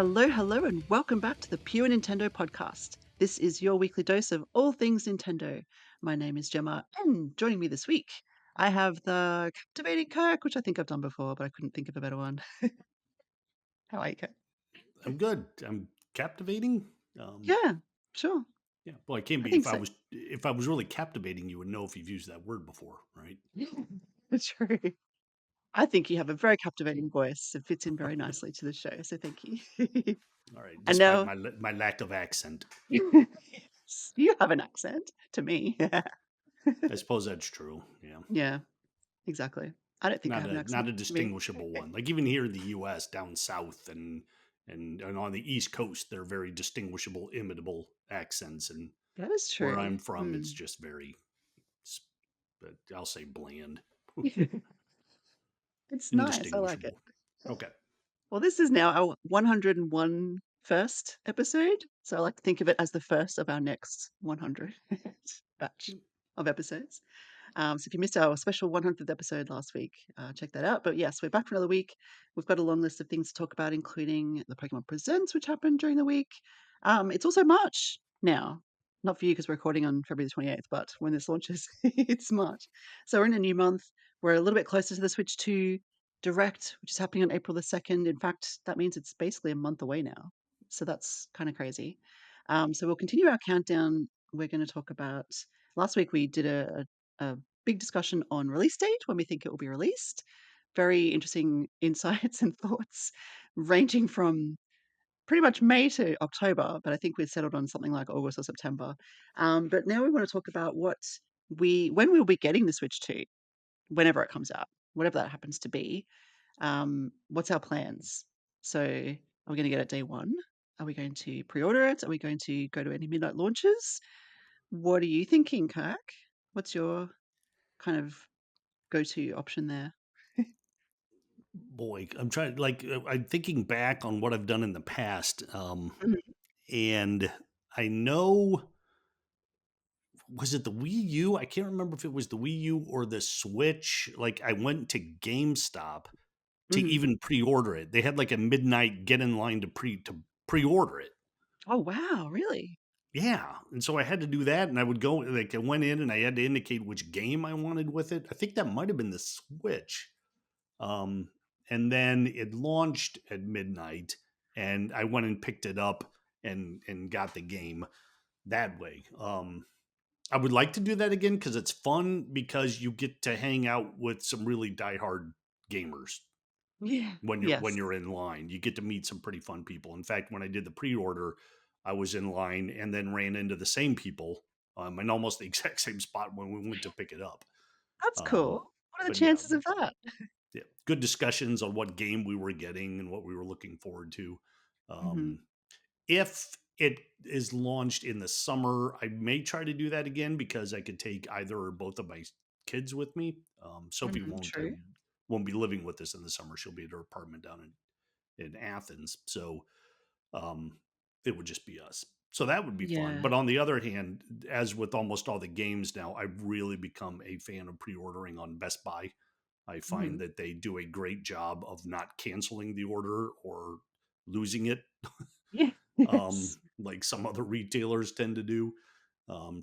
Hello, hello, and welcome back to the Pure Nintendo Podcast. This is your weekly dose of all things Nintendo. My name is Gemma, and joining me this week, I have the captivating Kirk, which I think I've done before, but I couldn't think of a better one. How are you, Kirk? I'm good. I'm captivating. Um, Yeah, sure. yeah. Well, I can't I be think if I so. was if I was really captivating, you would know if you've used that word before, right? That's true. I think you have a very captivating voice. It fits in very nicely to the show, so thank you. All right. And Despite now, my lack of accent, yes, you have an accent to me. I suppose that's true. Yeah, Yeah, exactly. I don't think I not have an a accent to me. distinguishable one. Like even here in the U.S., down south and on the East Coast, they're very distinguishable, imitable accents. And That is where true. I'm from, it's Mm. just very, I'll say, bland, It's nice. I like it. indistinguishable. Okay. Well, this is now our 101 first episode. So I like to think of it as the first of our next 100 batch of episodes. So if you missed our special 100th episode last week, check that out. But yes, we're back for another week. We've got a long list of things to talk about, including the Pokemon Presents, which happened during the week. It's also March now. Not for you because we're recording on February the 28th, but when this launches, it's March. So we're in a new month. We're a little bit closer to the Switch 2 Direct, which is happening on April the 2nd. In fact, that means it's basically a month away now. So that's kind of crazy. So we'll continue our countdown. We're going to talk about. Last week we did a big discussion on release date, when we think it will be released. Very interesting insights and thoughts, ranging from pretty much May to October, but I think we've settled on something like August or September. But now we want to talk about when we'll be getting the Switch 2, whenever it comes out, whatever that happens to be. What's our plans? So, are we going to get it day one? Are we going to pre-order it? Are we going to go to any midnight launches? What are you thinking, Kirk? What's your kind of go-to option there? Boy, I'm trying I'm thinking back on what I've done in the past. Mhm, And I know, was it the Wii U? I can't remember if it was the Wii U or the Switch. Like I went to GameStop to mhm. even pre-order it. They had like a midnight get in line to pre-order it. Oh, wow, really? Yeah. And so I had to do that, and I would go, like I went in and I had to indicate which game I wanted with it. I think that might have been the Switch. Um, and then it launched at midnight, and I went and picked it up and got the game that way. I would like to do that again because it's fun because you get to hang out with some really diehard gamers Yeah. when Yes. you're in line. You get to meet some pretty fun people. In fact, when I did the pre-order, I was in line and then ran into the same people in almost the exact same spot when we went to pick it up. That's Um, cool. What are the but yeah, chances of that? yeah, good discussions on what game we were getting and what we were looking forward to. Mhm, Um, if it is launched in the summer, I may try to do that again because I could take either or both of my kids with me. Sophie mhm, true. won't be living with us in the summer. She'll be at her apartment down in Athens, so um, it would just be us. So that would be fun. Yeah. But on the other hand, as with almost all the games now, I've really become a fan of pre-ordering on Best Buy. I find Mhm. that they do a great job of not canceling the order or losing it, Yeah. Yes. like some other retailers tend to do,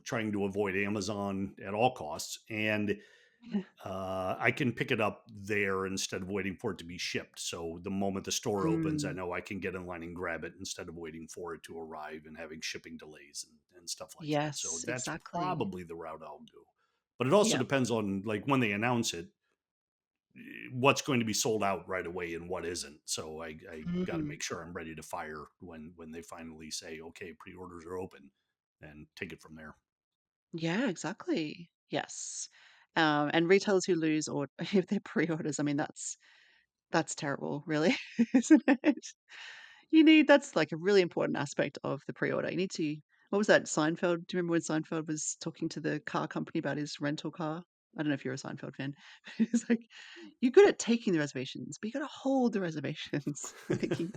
trying to avoid Amazon at all costs. And I can pick it up there instead of waiting for it to be shipped. So the moment the store opens, I Mm. know I can get in line and grab it instead of waiting for it to arrive and having shipping delays and stuff like that. So Yes, that's exactly. probably the route I'll go. But it also Yeah. depends on like when they announce it, what's going to be sold out right away and what isn't. So I got to Mhm. make sure I'm ready to fire when they finally say, okay, pre-orders are open, and take it from there. Yeah, exactly. Yes. And retailers who lose or if they're pre-orders, I mean, that's terrible, really, isn't it? That's like a really important aspect of the pre-order. You need to what was that, Seinfeld? Do you remember when Seinfeld was talking to the car company about his rental car? I don't know if you're a Seinfeld fan. It's like, "You're good at taking the reservations, but you gotta hold the reservations." I'm thinking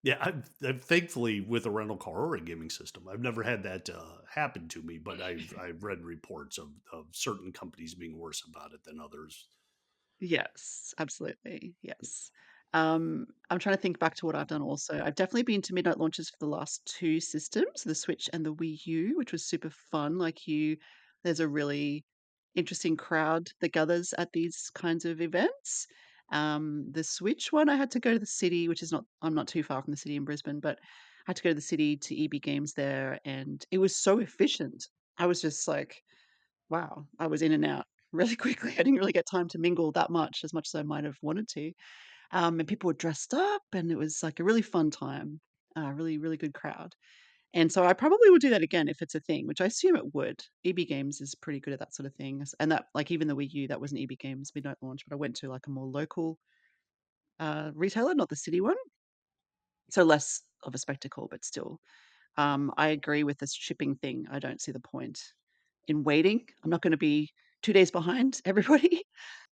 Yeah, I've thankfully with a rental car or a gaming system, I've never had that happen to me. But I've read reports of certain companies being worse about it than others. yes, absolutely, yes. I'm trying to think back to what I've done also. I've definitely been to midnight launches for the last 2 systems, the Switch and the Wii U, which was super fun. There's a really interesting crowd that gathers at these kinds of events. The Switch one, I had to go to the city, which is not I'm not too far from the city in Brisbane, but I had to go to the city to EB Games there, and it was so efficient. I was just like, wow, I was in and out really quickly. I didn't really get time to mingle that much as I might have wanted to. And people were dressed up, and it was like a really fun time, really, really good crowd. And so I probably would do that again if it's a thing, which I assume it would. EB Games is pretty good at that sort of thing. And that, like even the Wii U, that was an EB Games midnight launch, but I went to like a more local retailer, not the city one. So less of a spectacle, but still. I agree with this shipping thing. I don't see the point in waiting. I'm not going to be 2 days behind everybody.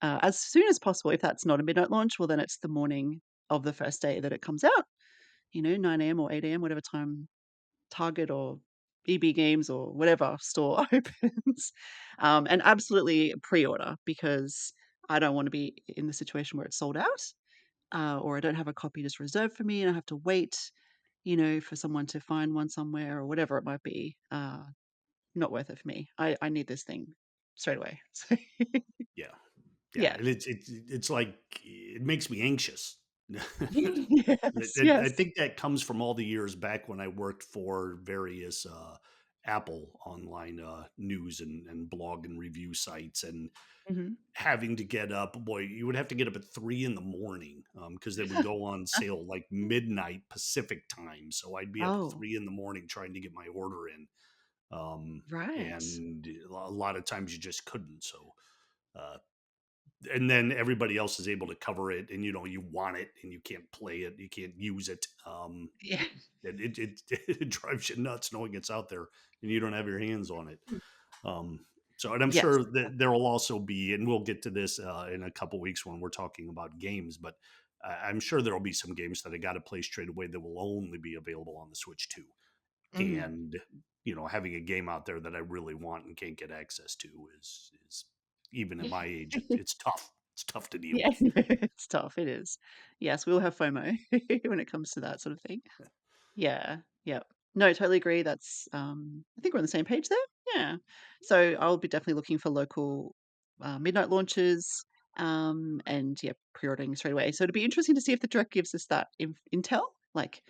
As soon as possible, if that's not a midnight launch, well, then it's the morning of the first day that it comes out, 9 a.m. or 8 a.m., whatever time Target or EB Games or whatever store opens. And absolutely pre order because I don't want to be in the situation where it's sold out or I don't have a copy just reserved for me and I have to wait, for someone to find one somewhere or whatever it might be. Not worth it for me. I need this thing straight away. So Yeah. Yeah, yeah. and it's like it makes me anxious. Yes, I yes. think that comes from all the years back when I worked for various Apple online news and blog and review sites, and Mhm. having to get up. Boy, you would have to get up at 3 in the morning because they would go on sale like midnight Pacific time. So I'd be up at Oh, 3 in the morning trying to get my order in, right. and a lot of times you just couldn't. So. Uh, and then everybody else is able to cover it, and you want it and you can't play it, you can't use it. Yeah. And it drives you nuts knowing it's out there and you don't have your hands on it. um so, and I'm Yes. sure that there will also be, and we'll get to this in a couple weeks when we're talking about games, but I'm sure there will be some games that I got to play straight away that will only be available on the Switch too. Mhm. And having a game out there that I really want and can't get access to is even at Yeah. my age, it's tough. It's tough to deal Yeah, with. it's tough, it is. Yes, we all have FOMO when it comes to that sort of thing. Yeah, yep. No, totally agree, I think we're on the same page there, yeah. So, I'll be definitely looking for local, midnight launches, and, yeah, pre-ordering straight away. So, it'll be interesting to see if the direct gives us that intel, like,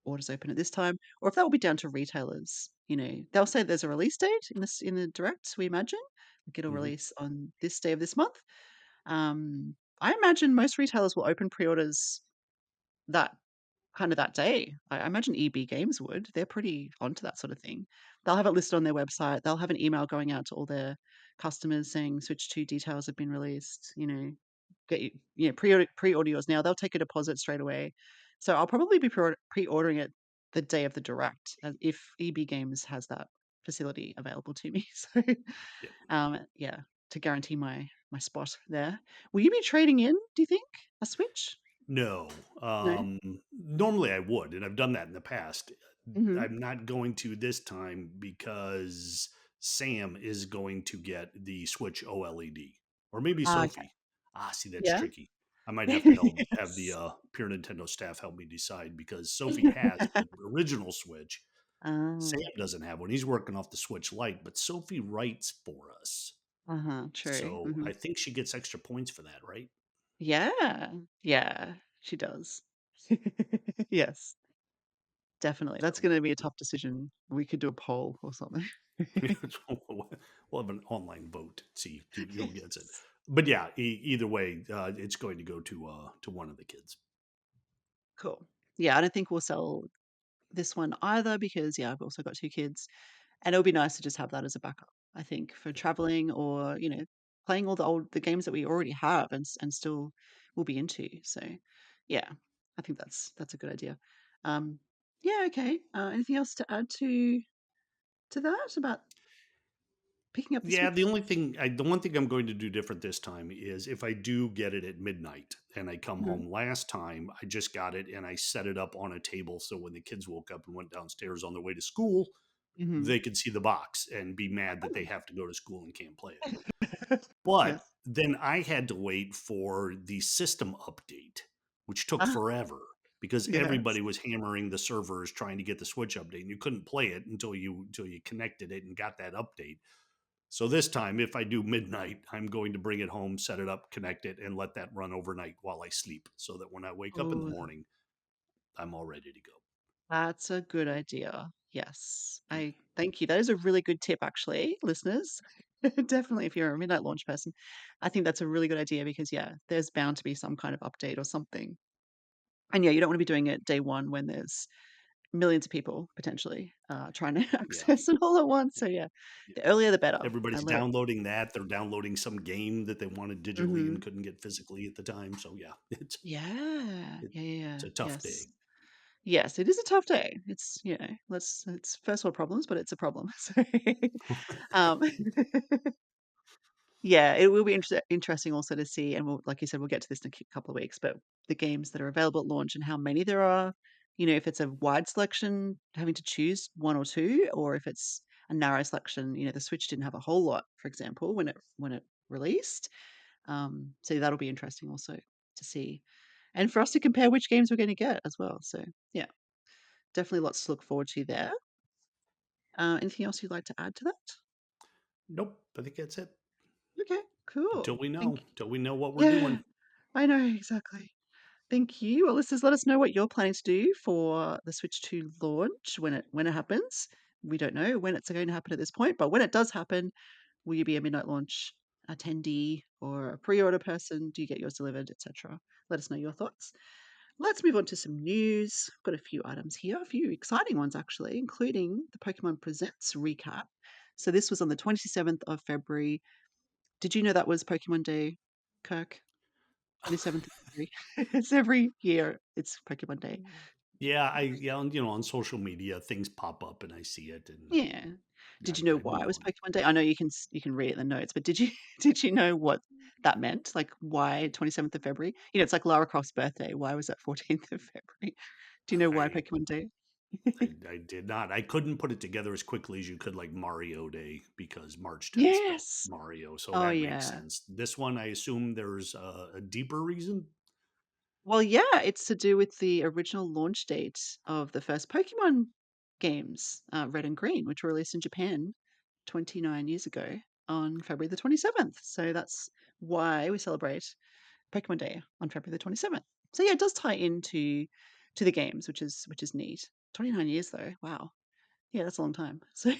orders open at this time, or if that will be down to retailers, they'll say there's a release date in the direct, we imagine, like, it'll Hmm. release on this day of this month. I imagine most retailers will open pre-orders that kind of that day. I imagine EB Games would. They're pretty onto that sort of thing. They'll have it listed on their website. They'll have an email going out to all their customers saying Switch 2 details have been released, get you, pre-order yours now. They'll take a deposit straight away. So I'll probably be pre-ordering it the day of the direct if EB Games has that facility available to me. So Yep. yeah, to guarantee my spot there. Will you be trading in, do you think, a Switch? No. No? Normally I would, and I've done that in the past. Mhm. I'm not going to this time because Sam is going to get the Switch OLED, or maybe Ah, okay. Sophie. See, that's Yeah? tricky. I might have to have the Yes. pure Nintendo staff help me decide, because Sophie has the original Switch. Sam Oh, doesn't have one. He's working off the Switch Lite, but Sophie writes for us. uh-huh, true. So Mhm. I think she gets extra points for that, right? Yeah. Yeah, she does. Yes, definitely. That's So gonna be a tough decision. We could do a poll or something. we'll have an online vote. See who gets it. But yeah, either way, it's going to go to one of the kids. Cool. Yeah, I don't think we'll sell this one either because, yeah, I've also got 2 kids, and it would be nice to just have that as a backup, I think, for Yeah. traveling or, playing all the games that we already have and still will be into. So, yeah, I think that's a good idea. Um, yeah, okay. Anything else to add to that about picking up the Yeah, Switch? the one thing I'm going to do different this time is if I do get it at midnight and I come Mhm, home. Last time I just got it and I set it up on a table so when the kids woke up and went downstairs on their way to school, mhm. they could see the box and be mad that they Oh. have to go to school and can't play it. But Yes. then I had to wait for the system update, which took Ah, forever because yes. everybody was hammering the servers trying to get the Switch update, and you couldn't play it until you connected it and got that update. So this time, if I do midnight, I'm going to bring it home, set it up, connect it, and let that run overnight while I sleep, so that when I wake up in the Oh, morning, I'm all ready to go. that's a good idea. Yes. Yeah. I thank you. That is a really good tip, actually, listeners. Definitely, if you're a midnight launch person, I think that's a really good idea because, yeah, there's bound to be some kind of update or something. And yeah, you don't want to be doing it day one when there's millions of people potentially trying to Yeah. access it all at once. So yeah, Yeah. the earlier the better. Everybody's And let it. downloading that. They're downloading some game that they wanted digitally and Hmm. couldn't get physically at the time. So yeah, Yeah, it, yeah, yeah, yeah. it's a tough Yes, day. yes. It is a tough day. It's let's it's first world problems, but it's a problem. So, um, yeah, it will be interesting also to see, and we'll, like you said, we'll get to this in a couple of weeks, but the games that are available at launch and how many there are, if it's a wide selection, having to choose one or two, or if it's a narrow selection, the Switch didn't have a whole lot, for example, when it released. So that'll be interesting also to see, and for us to compare which games we're going to get as well. So yeah, definitely lots to look forward to there. Anything else you'd like to add to that? Nope. I think that's it. Okay, cool. Thank Until we know what we're Yeah, doing. I know exactly. Thank you. Well, listeners, let us know what you're planning to do for the Switch 2 launch when it happens. We don't know when it's going to happen at this point, but when it does happen, will you be a midnight launch attendee or a pre-order person? Do you get yours delivered, etc.? Let us know your thoughts. Let's move on to some news. I've got a few items here, a few exciting ones actually, including the Pokemon Presents recap. So this was on the 27th of February. Did you know that was Pokemon Day, Kirk? 27th of February. It's every year. It's Pokemon Day. Yeah, on social media things pop up and I see it, and Yeah. Did you know I why move it was on. Pokemon Day? I know you can read it in the notes, but did you did you know what that meant? Like why 27th of February? It's like Lara Croft's birthday. Why was that 14th of February? Do you know why I Pokemon Day? I did not. I couldn't put it together as quickly as you could, like Mario Day, because March 10th spelled Yes. Mario, so Oh that makes yeah. sense. This one, I assume there's a deeper reason. Well, yeah, it's to do with the original launch date of the first Pokemon games, Red and Green, which were released in Japan 29 years ago on February the 27th. So that's why we celebrate Pokemon Day on February the 27th. So yeah, it does tie into the games, which is neat. 29 years though. Wow. Yeah, that's a long time. So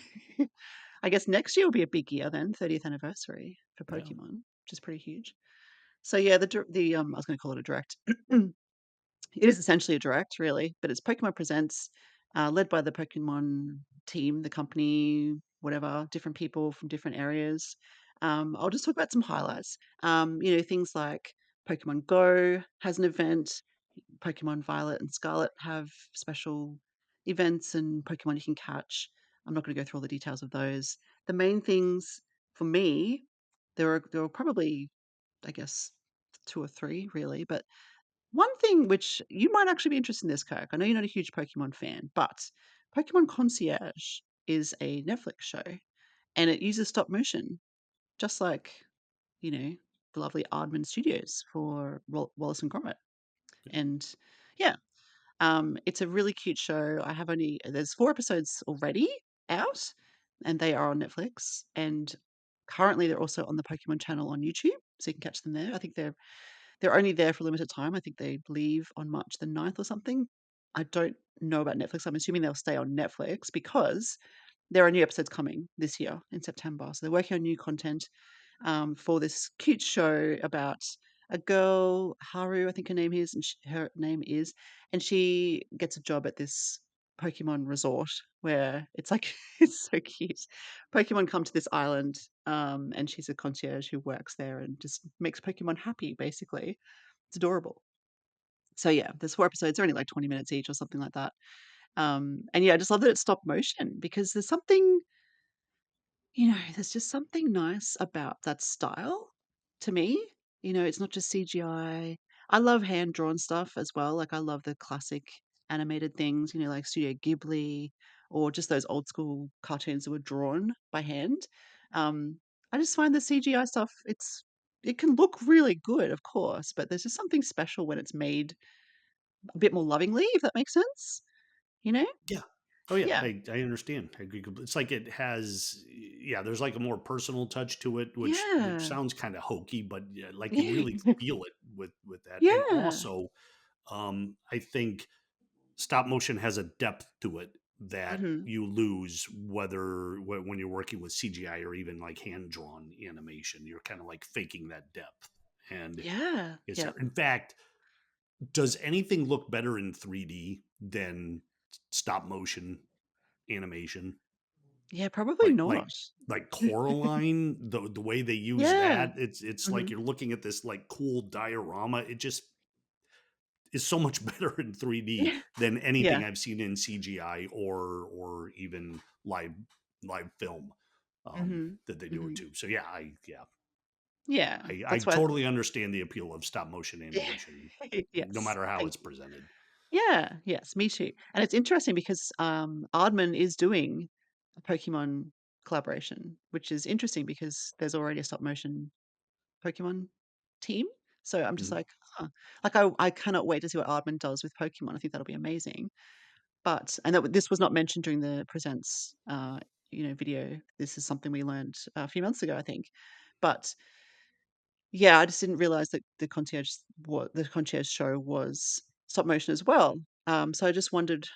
I guess next year will be a big year then, 30th anniversary for Yeah, Pokemon, which is pretty huge. So yeah, the I was going to call it a direct. It is essentially a direct, really, but it's Pokemon Presents, led by the Pokemon team, the company, whatever, different people from different areas. I'll just talk about some highlights. Things like Pokemon Go has an event, Pokemon Violet and Scarlet have special events and Pokemon you can catch. I'm not going to go through all the details of those. The main things for me, there are probably, I guess, two or three really, but one thing which you might actually be interested in this, Kirk. I know you're not a huge Pokemon fan, but Pokemon Concierge is a Netflix show and it uses stop motion, just like, the lovely Aardman Studios for Wallace and Gromit. yeah, And yeah, it's a really cute show. There's 4 episodes already out and they are on Netflix. And currently they're also on the Pokemon channel on YouTube. So you can catch them there. I think they're only there for a limited time. I think they leave on March the 9th or something. I don't know about Netflix. I'm assuming they'll stay on Netflix because there are new episodes coming this year in September. So they're working on new content for this cute show about a girl, Haru, I think her name is, and she gets a job at this Pokemon resort where it's like it's so cute. Pokemon come to this island, and she's a concierge who works there and just makes Pokemon happy, basically. It's adorable. So yeah, there's 4 episodes, they're only like 20 minutes each or something like that. And yeah, I just love that it's stop motion because there's just something nice about that style to me. It's not just CGI. I love hand drawn stuff as well. Like I love the classic animated things, like Studio Ghibli or just those old school cartoons that were drawn by hand. Um, I just find the CGI stuff, it can look really good, of course, but there's just something special when it's made. a bit more lovingly, if that makes sense, you know? Yeah. Oh yeah, Yeah. I understand. I agree. It's like it has, yeah. There's like a more personal touch to it, which Yeah. sounds kind of hokey, but yeah, like you really feel it with that. And Yeah. also, I think stop motion has a depth to it that Mhm. you lose when you're working with CGI or even like hand drawn animation. You're kind of like faking that depth, and Yeah. it's Yeah. there. In fact, does anything look better in 3D than stop motion animation? Yeah, probably like not. like like Coraline, the way they use Yeah. that, it's like Mhm. you're looking at this like cool diorama. It just is so much better in 3D than Yeah. anything I've seen in CGI or even live film Mhm. that they do it Mhm. to. So yeah, Yeah. I That's why totally understand the appeal of stop motion animation, no yes. matter how Thank it's you. presented. Yeah. Yes, me too. And it's interesting because, Aardman is doing a Pokemon collaboration, which is interesting because there's already a stop motion Pokemon team. So I'm just Mhm. like, huh. Like I cannot wait to see what Aardman does with Pokemon. I think that'll be amazing. But and that this was not mentioned during the presents, video. This is something we learned a few months ago, I think. But yeah, I just didn't realize that the concierge show was stop motion as well. So I just wondered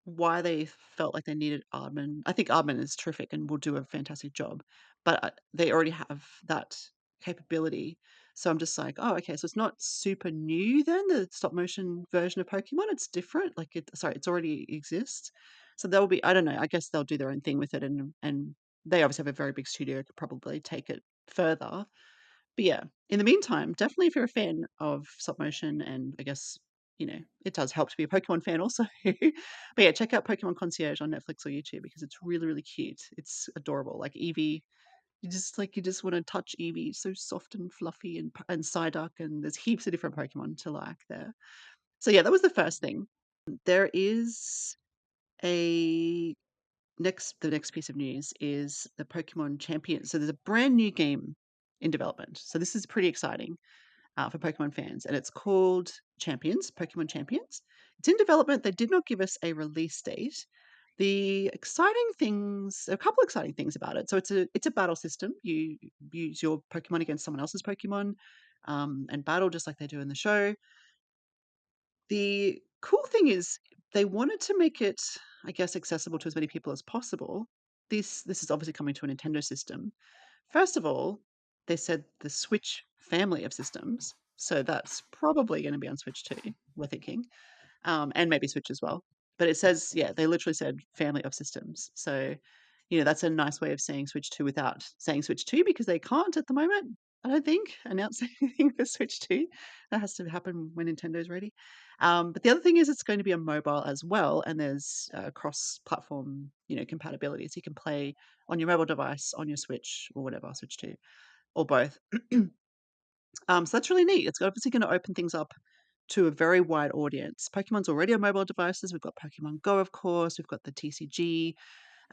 why they felt like they needed Aardman. I think Aardman is terrific and will do a fantastic job, but they already have that capability. So I'm just like, oh, okay. So it's not super new then, the stop motion version of Pokemon. It's different. Like it's already exists. So they'll be, I don't know. I guess they'll do their own thing with it, and they obviously have a very big studio, could probably take it further. But yeah, in the meantime, definitely if you're a fan of stop motion, and I guess, it does help to be a Pokemon fan also. But yeah, check out Pokemon Concierge on Netflix or YouTube because it's really, really cute. It's adorable. Like Eevee, you just want to touch Eevee. It's so soft and fluffy, and Psyduck, and there's heaps of different Pokemon to like there. So yeah, that was the first thing. There is a the next piece of news is the Pokemon Champion. So there's a brand new game in development. So this is pretty exciting for Pokemon fans, and it's called Pokemon Champions. It's in development. They did not give us a release date. A couple exciting things about it. So it's a battle system. You use your Pokemon against someone else's Pokemon, and battle just like they do in the show. The cool thing is they wanted to make it, I guess, accessible to as many people as possible. This is obviously coming to a Nintendo system. First of all, they said the Switch family of systems, so that's probably going to be on Switch too, we're thinking, and maybe Switch as well. But it says, yeah, they literally said family of systems. So, that's a nice way of saying Switch 2 without saying Switch 2 because they can't at the moment, I don't think, announce anything for Switch 2. That has to happen when Nintendo's ready. But the other thing is it's going to be on mobile as well, and there's cross-platform, compatibility. So you can play on your mobile device, on your Switch or whatever, Switch 2, or both. So that's really neat. It's obviously going to open things up to a very wide audience. Pokemon's already on mobile devices. We've got Pokemon Go, of course. We've got the TCG.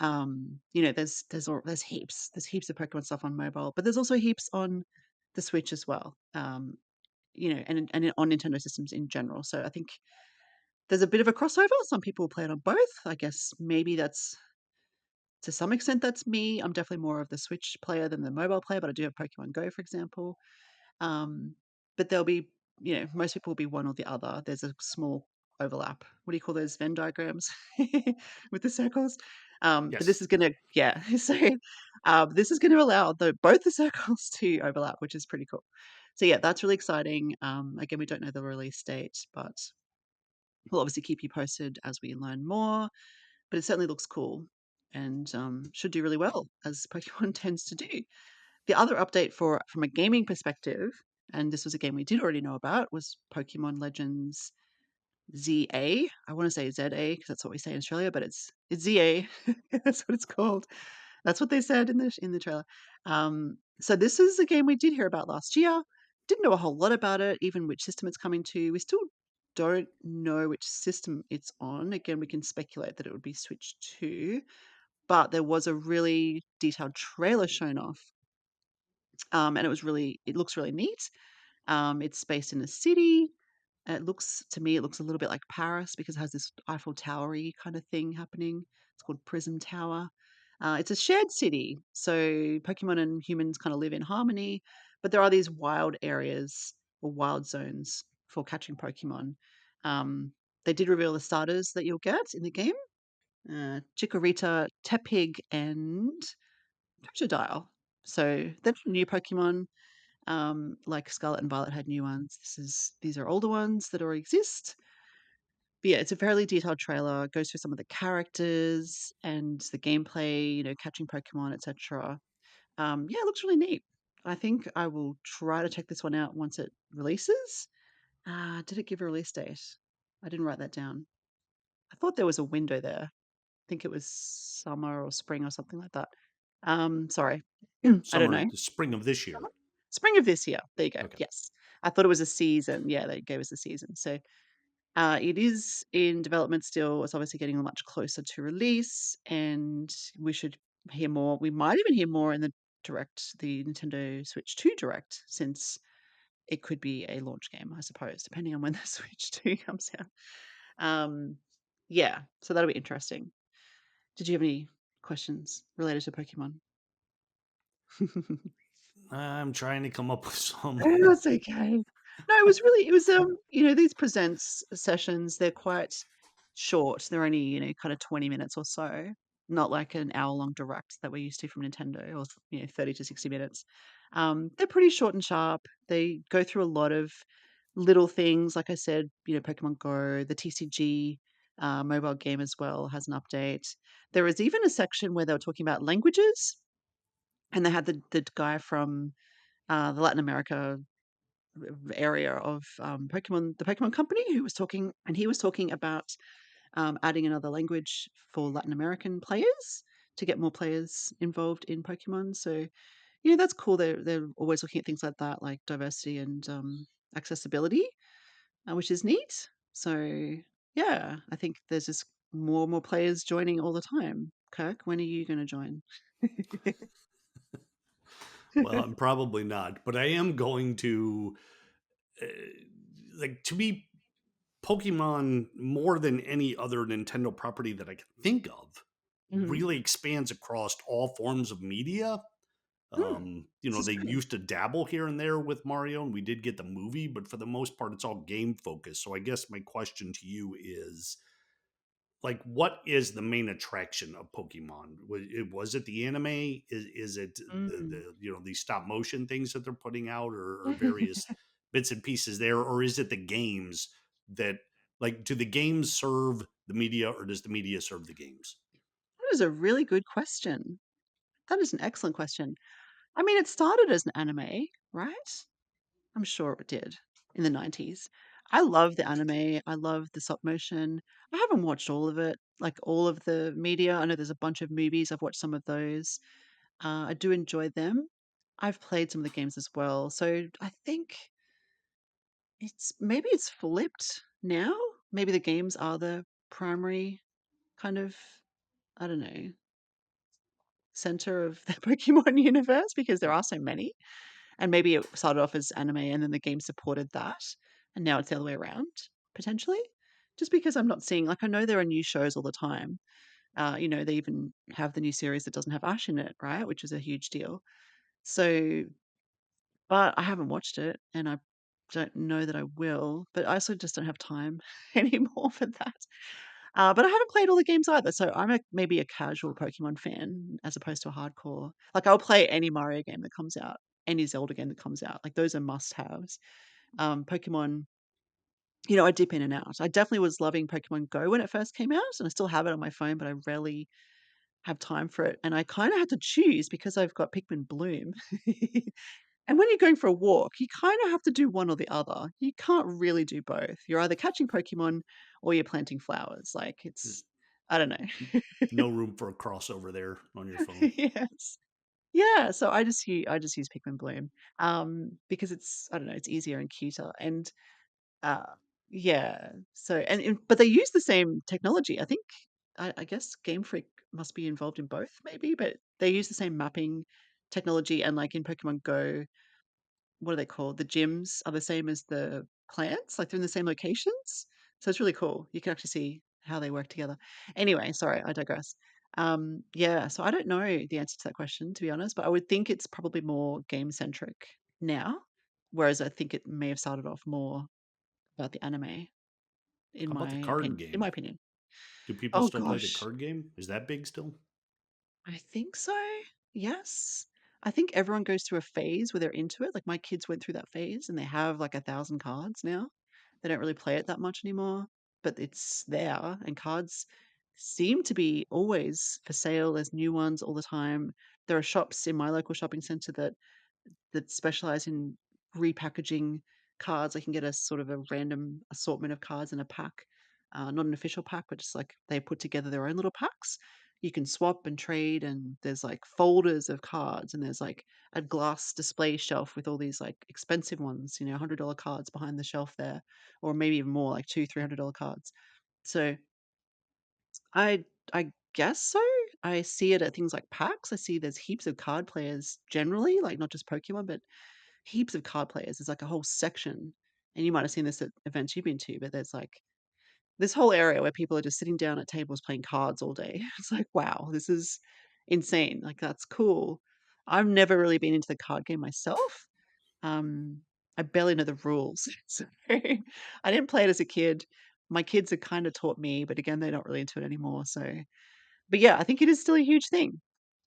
There's heaps. There's heaps of Pokemon stuff on mobile, but there's also heaps on the Switch as well. And on Nintendo systems in general. So I think there's a bit of a crossover. Some people play it on both. I guess maybe that's to some extent that's me. I'm definitely more of the Switch player than the mobile player, but I do have Pokemon Go, for example. Um, but there'll be, most people will be one or the other. There's a small overlap. What do you call those Venn diagrams with the circles? But this Yes. is gonna, yeah. So this is going to allow both the circles to overlap, which is pretty cool. So yeah, that's really exciting. Again, we don't know the release date, but we'll obviously keep you posted as we learn more. But it certainly looks cool and should do really well, as Pokemon tends to do. The other update from a gaming perspective, and this was a game we did already know about, was Pokemon Legends ZA. I want to say ZA because that's what we say in Australia, but it's ZA. That's what it's called. That's what they said in the trailer. So this is a game we did hear about last year. Didn't know a whole lot about it, even which system it's coming to. We still don't know which system it's on. Again, we can speculate that it would be Switch 2, but there was a really detailed trailer shown off, and it looks really neat. It's based in a city, It looks to me, it looks a little bit like Paris because it has this Eiffel Towery kind of thing happening. It's called Prism Tower. It's a shared city, so Pokemon and humans kind of live in harmony, but there are these wild areas or wild zones for catching Pokemon. Um, they did reveal the starters that you'll get in the game: Chikorita, Tepig, and Totodile. So they're not new Pokemon. Like Scarlet and Violet had new ones. These are older ones that already exist. But yeah, it's a fairly detailed trailer. It goes through some of the characters and the gameplay, catching Pokemon, etc. Yeah, it looks really neat. I think I will try to check this one out once it releases. Did it give a release date? I didn't write that down. I thought there was a window there. I think it was summer or spring or something like that. Sorry. I don't Summer, know. the spring of this year. Summer? Spring of this year. There you go. Okay. Yes. I thought it was a season. Yeah, they gave us a season. So it is in development still. It's obviously getting much closer to release, and we should hear more. We might even hear more in the Nintendo Switch 2 Direct, since it could be a launch game, I suppose, depending on when the Switch 2 comes out. Um, yeah, so that'll be interesting. Did you have any questions related to Pokemon? I'm trying to come up with some. That's okay. No, it was, these presents sessions, they're quite short. They're only, kind of 20 minutes or so, not like an hour-long direct that we're used to from Nintendo, or, 30 to 60 minutes. They're pretty short and sharp. They go through a lot of little things. Like I said, Pokemon Go, the TCG mobile game as well has an update. There was even a section where they were talking about languages, and they had the guy from the Latin America area of Pokemon, the Pokemon Company, who was talking, and he was talking about adding another language for Latin American players to get more players involved in Pokemon. So that's cool. They're always looking at things like that, like diversity and accessibility, which is neat. So yeah, I think there's just more and more players joining all the time. Kirk, when are you going to join? Well, I'm probably not, but I am going to uh, like to me Pokemon more than any other Nintendo property that I can think of Mhm. really expands across all forms of media. Mm, this is They true. used to dabble here and there with Mario, and we did get the movie, but for the most part, it's all game focused. So I guess my question to you is, like, what is the main attraction of Pokemon? Was it the anime? Is it Mm. these stop motion things that they're putting out, or various bits and pieces there, or is it the games that, like, do the games serve the media, or does the media serve the games? That is a really good question. That is an excellent question. I mean, it started as an anime, right? I'm sure it did in the 90s. I love the anime. I love the stop motion. I haven't watched all of it, like all of the media. I know there's a bunch of movies. I've watched some of those. I do enjoy them. I've played some of the games as well. So I think maybe it's flipped now. Maybe the games are the primary kind of, I don't know, center of the Pokemon universe, because there are so many. And maybe it started off as anime and then the game supported that. And now it's the other way around, potentially. Just because I'm not seeing, like, I know there are new shows all the time. They even have the new series that doesn't have Ash in it, right? Which is a huge deal. So, but I haven't watched it and I don't know that I will. But I also just don't have time anymore for that. But I haven't played all the games either, so I'm maybe a casual Pokemon fan as opposed to a hardcore. Like, I'll play any Mario game that comes out, any Zelda game that comes out. Like, those are must-haves. Pokemon, I dip in and out. I definitely was loving Pokemon Go when it first came out, and I still have it on my phone, but I rarely have time for it. And I kind of had to choose because I've got Pikmin Bloom. And when you're going for a walk, you kind of have to do one or the other. You can't really do both. You're either catching Pokemon or you're planting flowers. Like, There's I don't know. no room for a crossover there on your phone. Yes. Yeah, so I just use Pikmin Bloom, because it's, I don't know, it's easier and cuter, and, uh, yeah, so but they use the same technology. I think I guess Game Freak must be involved in both maybe, but they use the same mapping technology, and, like, in Pokemon Go, what are they called? The gyms are the same as the plants, like they're in the same locations. So it's really cool. You can actually see how they work together. Anyway, sorry, I digress. Yeah, so I don't know the answer to that question, to be honest, but I would think it's probably more game centric now, whereas I think it may have started off more about the anime, How about the card opinion. In my game? opinion. Do people Oh still play the gosh, card game? Is that big still? I think so. Yes. I think everyone goes through a phase where they're into it. Like my kids went through that phase and they have like 1,000 cards now. They don't really play it that much anymore, but it's there. And cards seem to be always for sale. There's new ones all the time. There are shops in my local shopping center that specialize in repackaging cards. I can get a sort of a random assortment of cards in a pack, not an official pack, but just like they put together their own little packs. You can swap and trade, and there's like folders of cards, and there's like a glass display shelf with all these like expensive ones, $100 cards behind the shelf there, or maybe even more, like $200, $300 cards. So I guess so. I see it at things like PAX. I see there's heaps of card players generally, like not just Pokemon, but heaps of card players. There's like a whole section, and you might have seen this at events you've been to, but there's like this whole area where people are just sitting down at tables playing cards all day. It's like, wow, this is insane. Like that's cool. I've never really been into the card game myself. Um, I barely know the rules. So I didn't play it as a kid. My kids have kind of taught me, but again, they're not really into it anymore. So, but yeah, I think it is still a huge thing.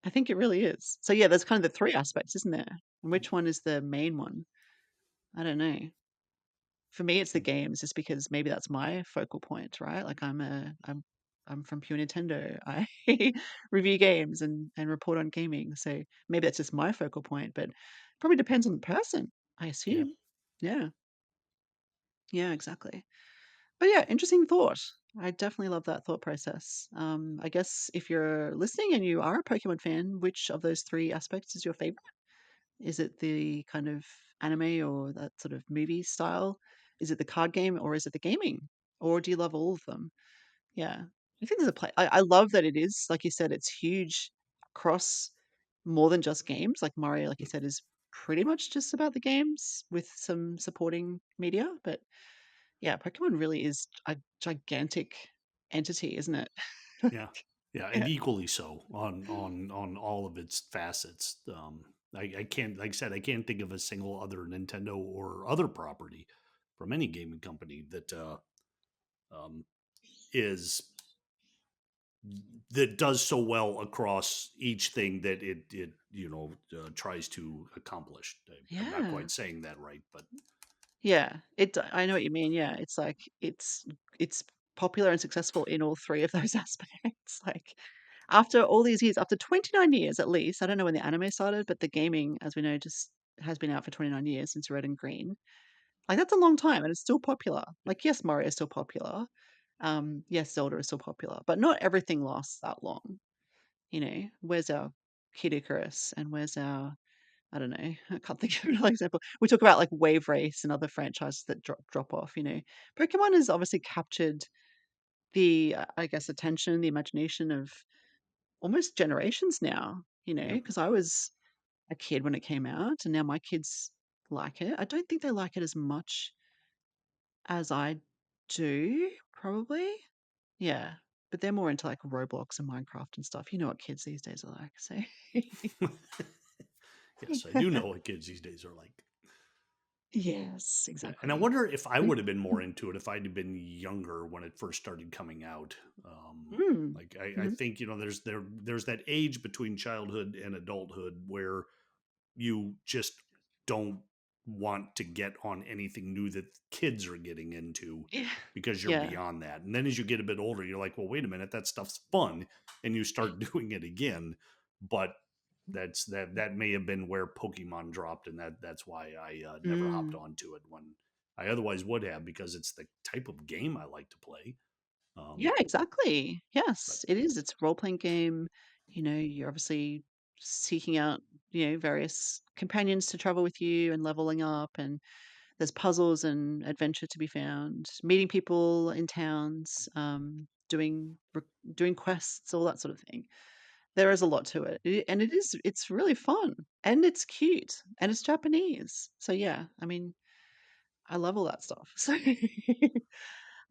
I think it really is. So yeah, there's kind of the three aspects, isn't there? And which one is the main one? I don't know. For me, it's the games, just because maybe that's my focal point, right? Like I'm from Pure Nintendo. I review games and report on gaming. So maybe that's just my focal point, but probably depends on the person, I Yeah. assume. Yeah. Yeah, exactly. But yeah, interesting thought. I definitely love that thought process. I guess if you're listening and you are a Pokemon fan, which of those three aspects is your favorite? Is it the kind of anime or that sort of movie style? Is it the card game or is it the gaming? Or do you love all of them? Yeah. I think there's a play. I love that it is, like you said, it's huge across more than just games. Like Mario, like you said, is pretty much just about the games with some supporting media. But yeah, Pokemon really is a gigantic entity, isn't it? Yeah, yeah, and Yeah. equally so on all of its facets. I can't, like I said, I can't think of a single other Nintendo or other property from any gaming company that um, is that does so well across each thing that it tries to accomplish. I'm not Yeah. quite saying that right, but Yeah, I know what you mean, yeah, it's like it's popular and successful in all 3 of those aspects, like, after all these years, after 29 years at least, I don't know when the anime started, but the gaming, as we know, just has been out for 29 years since Red and Green. Like, that's a long time, and it's still popular. Like, yes, Mario is still popular, yes, Zelda is still popular, but not everything lasts that long, you know? Where's our Kid Icarus, and where's our I don't know. I can't think of another example. We talk about like Wave Race and other franchises that drop off. Pokemon has obviously captured the, I guess, attention, the imagination of almost generations now. yeah. Because I was a kid when it came out, and now my kids like it. I don't think they like it as much as I do, probably. Yeah, but they're more into like Roblox and Minecraft and stuff. You know what kids these days are like. So Yes, I do know what kids these days are like. yes, Yeah, and I exactly. wonder if I would have been more into it if I'd been younger when it first started coming out. Mm. Like I Mhm. think there's that age between childhood and adulthood where you just don't want to get on anything new that kids are getting into Yeah. because you're Yeah. beyond that. And then as you get a bit older, you're like, well, wait a minute, that stuff's fun, and you start doing it again. But that may have been where Pokemon dropped, and that's why I never hopped Mm. onto it when I otherwise would have because it's the type of game I like to play. Yeah, Um, exactly. but Yes, it is. It's a role-playing game. You're obviously seeking out, various companions to travel with you and leveling up, and there's puzzles and adventure to be found, meeting people in towns, doing quests, all that sort of thing. There is a lot to it. And it's really fun and it's cute and it's Japanese. So yeah, I mean, I love all that stuff. So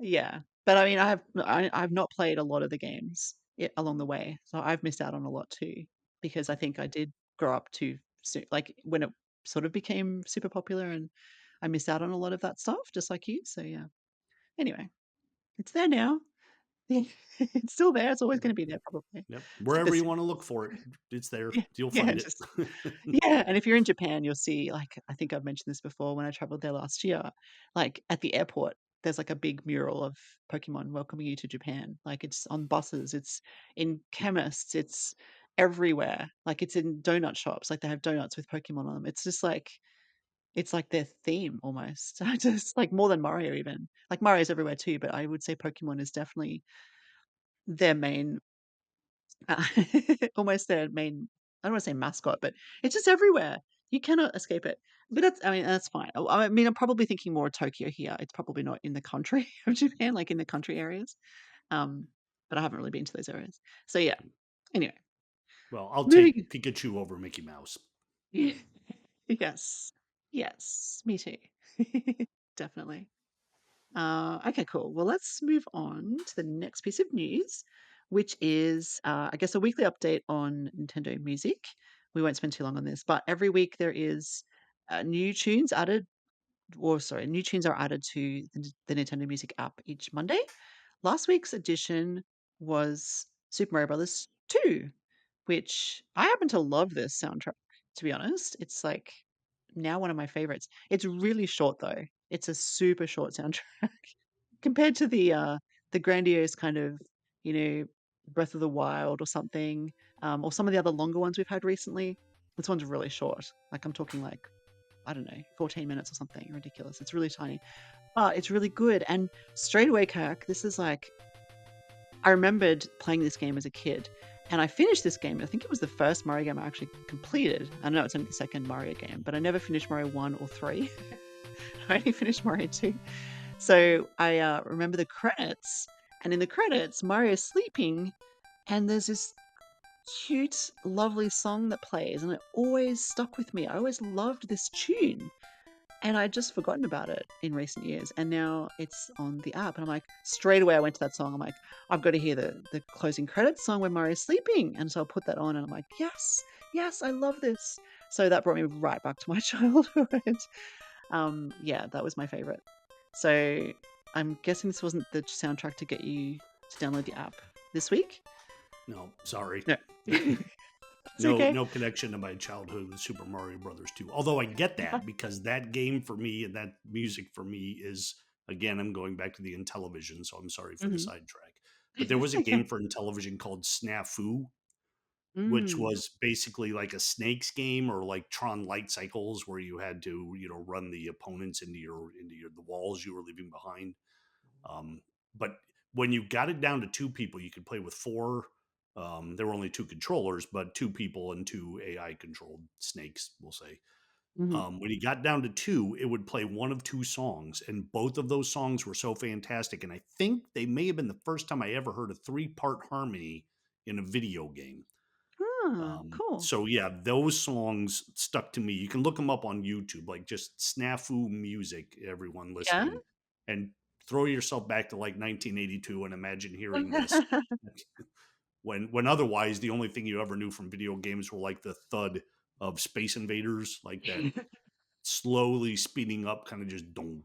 yeah, but I mean, I've not played a lot of the games along the way, so I've missed out on a lot too because I think I did grow up too soon, like when it sort of became super popular, and I missed out on a lot of that stuff, just like you. So yeah. Anyway, it's there now. It's still there. It's always Yep. going to be there, probably. Yep. It's Wherever just you want to look for it, it's there. yeah, You'll yeah, find it. just yeah. And if you're in Japan, you'll see, like, I think I've mentioned this before when I traveled there last year, like at the airport, there's like a big mural of Pokemon welcoming you to Japan. Like it's on buses, it's in chemists, it's everywhere. Like it's in donut shops, like they have donuts with Pokemon on them. It's just like it's like their theme almost. I just like more than Mario even. Like Mario's everywhere too, but I would say Pokemon is definitely their main uh, almost their main, I don't want to say mascot, but it's just everywhere. You cannot escape it. But that's, I mean, that's fine. I mean, I'm probably thinking more of Tokyo here. It's probably not in the country of Japan, like in the country areas. Um, but I haven't really been to those areas. So yeah. Anyway, Well, I'll moving. take Pikachu over Mickey Mouse. Yes. Yes. Me too. Definitely. Okay, cool. Well, let's move on to the next piece of news, which is, I guess, a weekly update on Nintendo Music. We won't spend too long on this, but every week there is new tunes added, or sorry, new tunes are added to the Nintendo Music app each Monday. Last week's edition was Super Mario Brothers 2, which I happen to love this soundtrack, to be honest. It's like now one of my favorites. It's really short though. It's a super short soundtrack compared to the grandiose kind of, you know, Breath of the Wild or something, or some of the other longer ones we've had recently. This one's really short. Like I'm talking like, I don't know, 14 minutes or something ridiculous. It's really tiny, but it's really good. And straight away, Kirk, this is like I remembered playing this game as a kid, and I finished this game. I think it was the first Mario game I actually completed. I know it's only the second Mario game, but I never finished Mario 1 or 3. I only finished Mario 2. So I remember the credits, and in the credits, Mario's sleeping, and there's this cute, lovely song that plays, and it always stuck with me. I always loved this tune. And I'd just forgotten about it in recent years. And now it's on the app. And I'm like, straight away, I went to that song. I'm like, I've got to hear the closing credits song when Mario's sleeping. And so I'll put that on and I'm like, yes, yes, I love this. So that brought me right back to my childhood. Yeah, that was my favorite. So I'm guessing this wasn't the soundtrack to get you to download the app this week. No, sorry. No. It's No, okay. no connection to my childhood with Super Mario Brothers 2. Although I get that because that game for me and that music for me is again, I'm going back to the Intellivision, so I'm sorry for the Mhm. sidetrack. But there was a game for Intellivision called Snafu, which Mm. was basically like a snakes game or like Tron Light Cycles, where you had to, run the opponents into the walls you were leaving behind. But when you got it down to two people, you could play with four. There were only two controllers, but two people and two AI controlled snakes, we'll say. Mhm. When you got down to two, it would play one of two songs, and both of those songs were so fantastic. And I think they may have been the first time I ever heard a three-part harmony in a video game. Ah, cool. So yeah, those songs stuck to me. You can look them up on YouTube, like just snafu music, everyone Yeah. listening, and throw yourself back to like 1982 and imagine hearing this when otherwise the only thing you ever knew from video games were like the thud of Space Invaders, like that slowly speeding up, kind of just don't.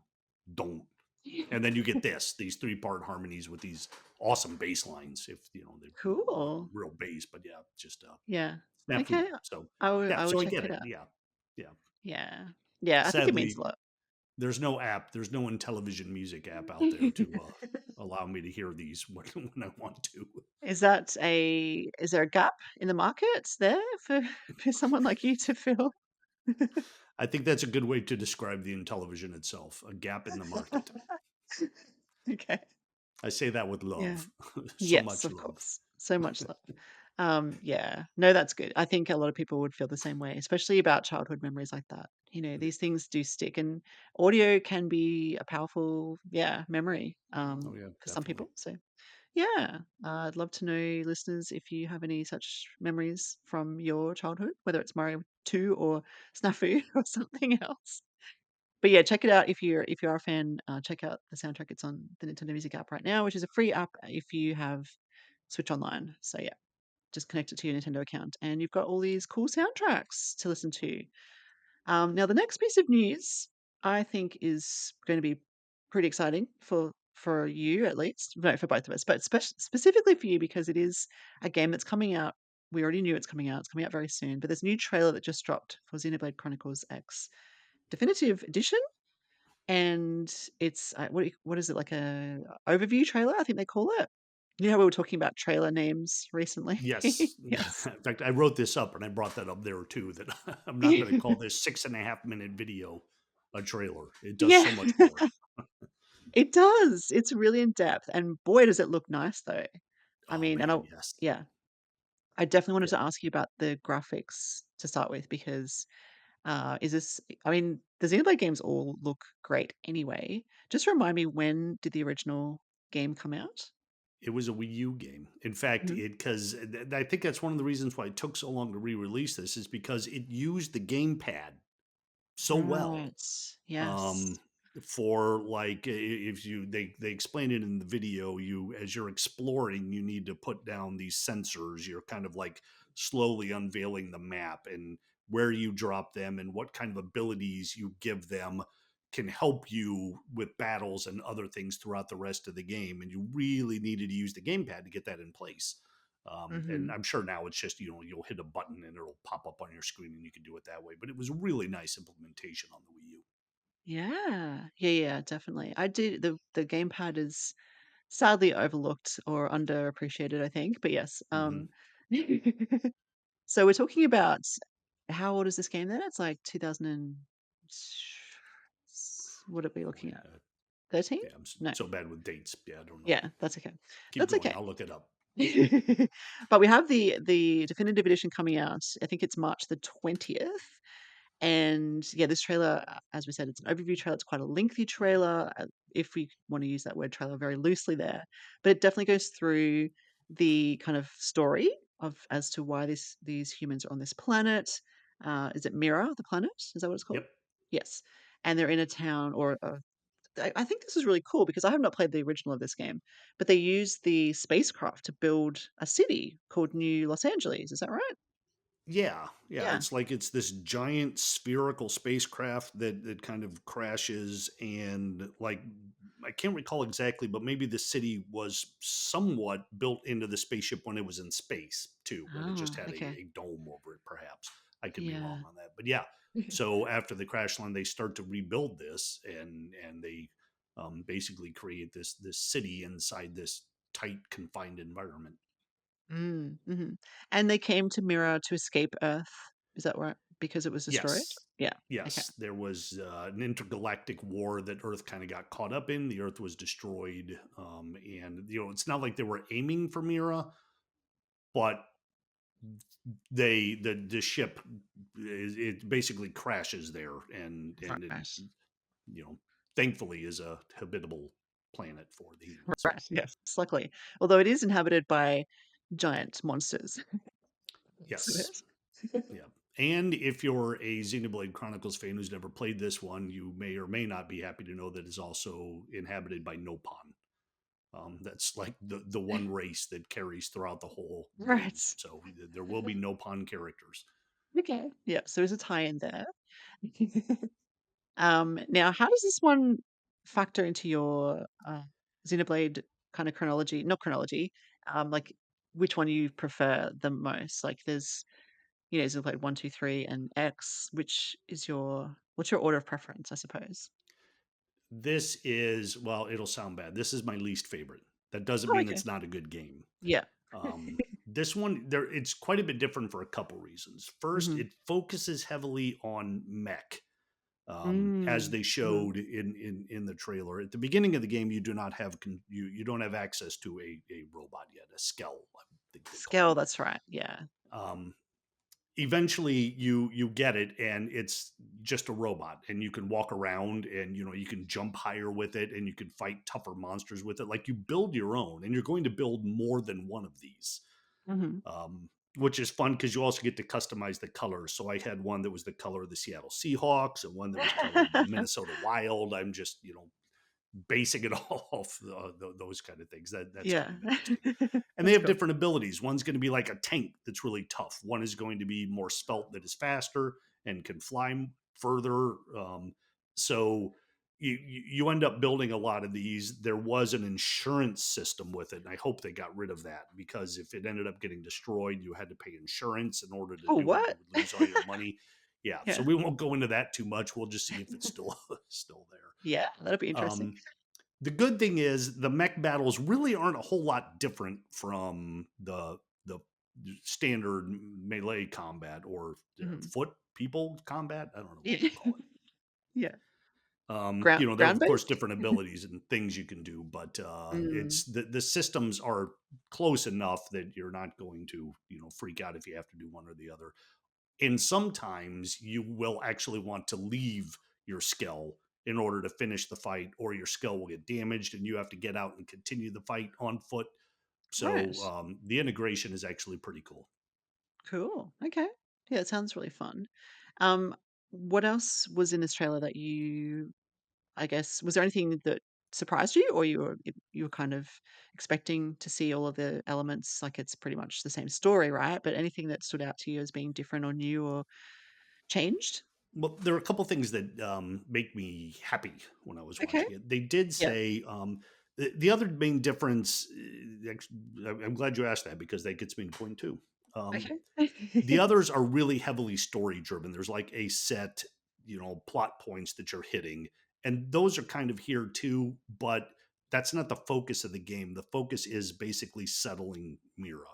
And then you get these three-part harmonies with these awesome bass lines. If they weren't Cool. real bass, but yeah, just Yeah. snafu. Okay. So yeah, I will so I check get it it. out. Yeah, yeah. Yeah. Yeah, I think it means Sadly, a lot. there's no app, there's no Intellivision music app out there to allow me to hear these when I want to. Is there a gap in the market there for for someone like you to fill? I think that's a good way to describe the Intellivision itself, a gap in the market. Okay. I say that with Yeah. love, so Yes, much of love. course. So much love. Yeah. No, that's good. I think a lot of people would feel the same way, especially about childhood memories like that. You know, these things do stick, and audio can be a powerful, yeah, memory Oh yeah, for some definitely. people. So yeah, I'd love to know, listeners, if you have any such memories from your childhood, whether it's Mario 2 or Snafu or something else. But yeah, check it out if you are a fan. Check out the soundtrack. It's on the Nintendo Music app right now, which is a free app if you have Switch Online. So yeah, just connect it to your Nintendo account, and you've got all these cool soundtracks to listen to. Now, the next piece of news I think is going to be pretty exciting for you at least, no, for both of us, but specifically for you because it is a game that's coming out. We already knew it's coming out. It's coming out very soon, but there's a new trailer that just dropped for Xenoblade Chronicles X Definitive Edition, and it's what is it, like a overview trailer? I think they call it. You know how we were talking about trailer names recently? Yes. Yes. In fact, I wrote this up and I brought that up there too, that I'm not going to call this 6.5 minute video a trailer. It does Yeah. so much more. It does. It's really in depth, and boy, does it look nice though. I Oh mean, and I man, yes. yeah, I definitely wanted Yeah. to ask you about the graphics to start with because is this? I mean, the Xenoblade games all look great anyway. Just remind me, when did the original game come out? It was a Wii U game. In fact, Mhm. it because I think that's one of the reasons why it took so long to re-release this is because it used the gamepad so well. Right. Yes. um for like if you they explain it in the video, you as you're exploring you need to put down these sensors. You're kind of like slowly unveiling the map, and where you drop them and what kind of abilities you give them can help you with battles and other things throughout the rest of the game, and you really needed to use the gamepad to get that in place. And Mhm. I'm sure now it's just, you'll hit a button and it'll pop up on your screen and you can do it that way, but it was a really nice implementation on the Wii U. Yeah. Yeah, yeah, definitely. I did the gamepad is sadly overlooked or underappreciated, I think, but yes, Hmm. so we're talking about how old is this game then? It's like 2000 and would it be looking at? Uh, 13? yeah, I'm No. so bad with dates. Yeah, I don't know. Yeah, that's okay. Keep That's going. okay. I'll look it up. But we have the definitive edition coming out. I think it's March the 20th. And yeah, this trailer, as we said, it's an overview trailer. It's quite a lengthy trailer, if we want to use that word trailer very loosely there. But it definitely goes through the kind of story of as to why these humans are on this planet. Is it Mira, the planet? Is that what it's called? Yep. Yes. And they're in a town, or I think this is really cool because I have not played the original of this game, but they use the spacecraft to build a city called New Los Angeles. Is that right? Yeah, yeah. Yeah. It's this giant spherical spacecraft that kind of crashes, and like I can't recall exactly, but maybe the city was somewhat built into the spaceship when it was in space too, but it just Oh, had okay. a dome over it. Perhaps I could be wrong Yeah. on that, but yeah. So after the crash land, they start to rebuild this, and they basically create this city inside this tight, confined environment. Mhm. And they came to Mirror to escape Earth. Is that right? Because it was destroyed? Yes. Yeah. Okay. Yes. There was an intergalactic war that Earth kind of got caught up in. The Earth was destroyed. And, it's not like they were aiming for Mira, but the ship, it basically crashes there. And it, Right. you know, thankfully is a habitable planet for the humans. Right. Yes. Luckily. Although it is inhabited by giant monsters. So it Yes. is. Yeah. And if you're a Xenoblade Chronicles fan who's never played this one, you may or may not be happy to know that it's also inhabited by Nopon. That's like the one race that carries throughout the whole game. Right. So there will be Nopon characters. Okay. Yeah. So there's a tie-in there. Now, how does this one factor into your Xenoblade kind of chronology? Not chronology. Like which one you prefer the most? Like there's, Xenoblade 1, 2, 3, and X. What's your order of preference? I suppose. This is, well, it'll sound bad. This is my least favorite. That doesn't Oh, mean okay. it's not a good game. Yeah. This one, it's quite a bit different for a couple reasons. First, Hmm. it focuses heavily on mech. As Mm. they Hmm. showed in the trailer at the beginning of the game. You do not have you don't have access to a robot yet, a skell, I think they call Scale. That's right. Yeah. them. Eventually you get it, and it's just a robot, and you can walk around, and you can jump higher with it, and you can fight tougher monsters with it. Like, you build your own, and you're going to build more than one of these. Hmm. which is fun because you also get to customize the colors. So I had one that was the color of the Seattle Seahawks and one that was color of the Minnesota Wild. I'm just, basing it off those kind of things. That's Yeah. kind of interesting. And they That's have cool. different abilities. One's going to be like a tank that's really tough. One is going to be more spelt that is faster and can fly further. So you end up building a lot of these. There was an insurance system with it, and I hope they got rid of that because if it ended up getting destroyed, you had to pay insurance in order to Oh, do it. You what? would lose all your money. Yeah, so Yeah. we won't go into that too much. We'll just see if it's still still there. Yeah, that'll be interesting. Um, the good thing is the mech battles really aren't a whole lot different from the standard melee combat or Mhm. foot people combat. I don't know what Yeah. we'll call it. Yeah. Ground There are of course ground-based? different abilities and things you can do, but Mm, it's the systems are close enough that you're not going to freak out if you have to do one or the other. And sometimes you will actually want to leave your skill in order to finish the fight, or your skill will get damaged and you have to get out and continue the fight on foot. So right. the integration is actually pretty cool. Cool. Okay. Yeah, it sounds really fun. Um, what else was in this trailer that I guess was there anything that surprised you, or you were kind of expecting to see all of the elements, like, it's pretty much the same story, right? But anything that stood out to you as being different or new or changed? Well, there are a couple things that make me happy when I was Okay. watching it. They did Yeah. say the other main difference. I'm glad you asked that because that gets me to point two. Um, Okay. The others are really heavily story driven. There's like a set, plot points that you're hitting. And those are kind of here too, but that's not the focus of the game. The focus is basically settling Mira.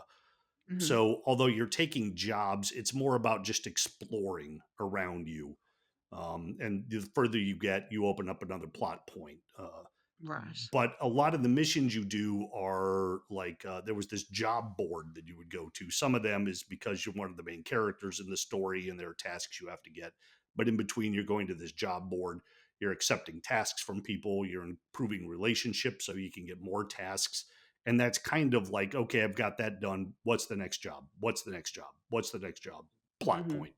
Mhm. So, although you're taking jobs, it's more about just exploring around you. And the further you get, you open up another plot point. Right. But a lot of the missions you do are like there was this job board that you would go to. Some of them is because you're one of the main characters in the story and there are tasks you have to get. But in between, you're going to this job board, you're accepting tasks from people, you're improving relationships so you can get more tasks. And that's kind of like, okay, I've got that done. What's the next job? What's the next job? What's the next job? Plot Mhm. point.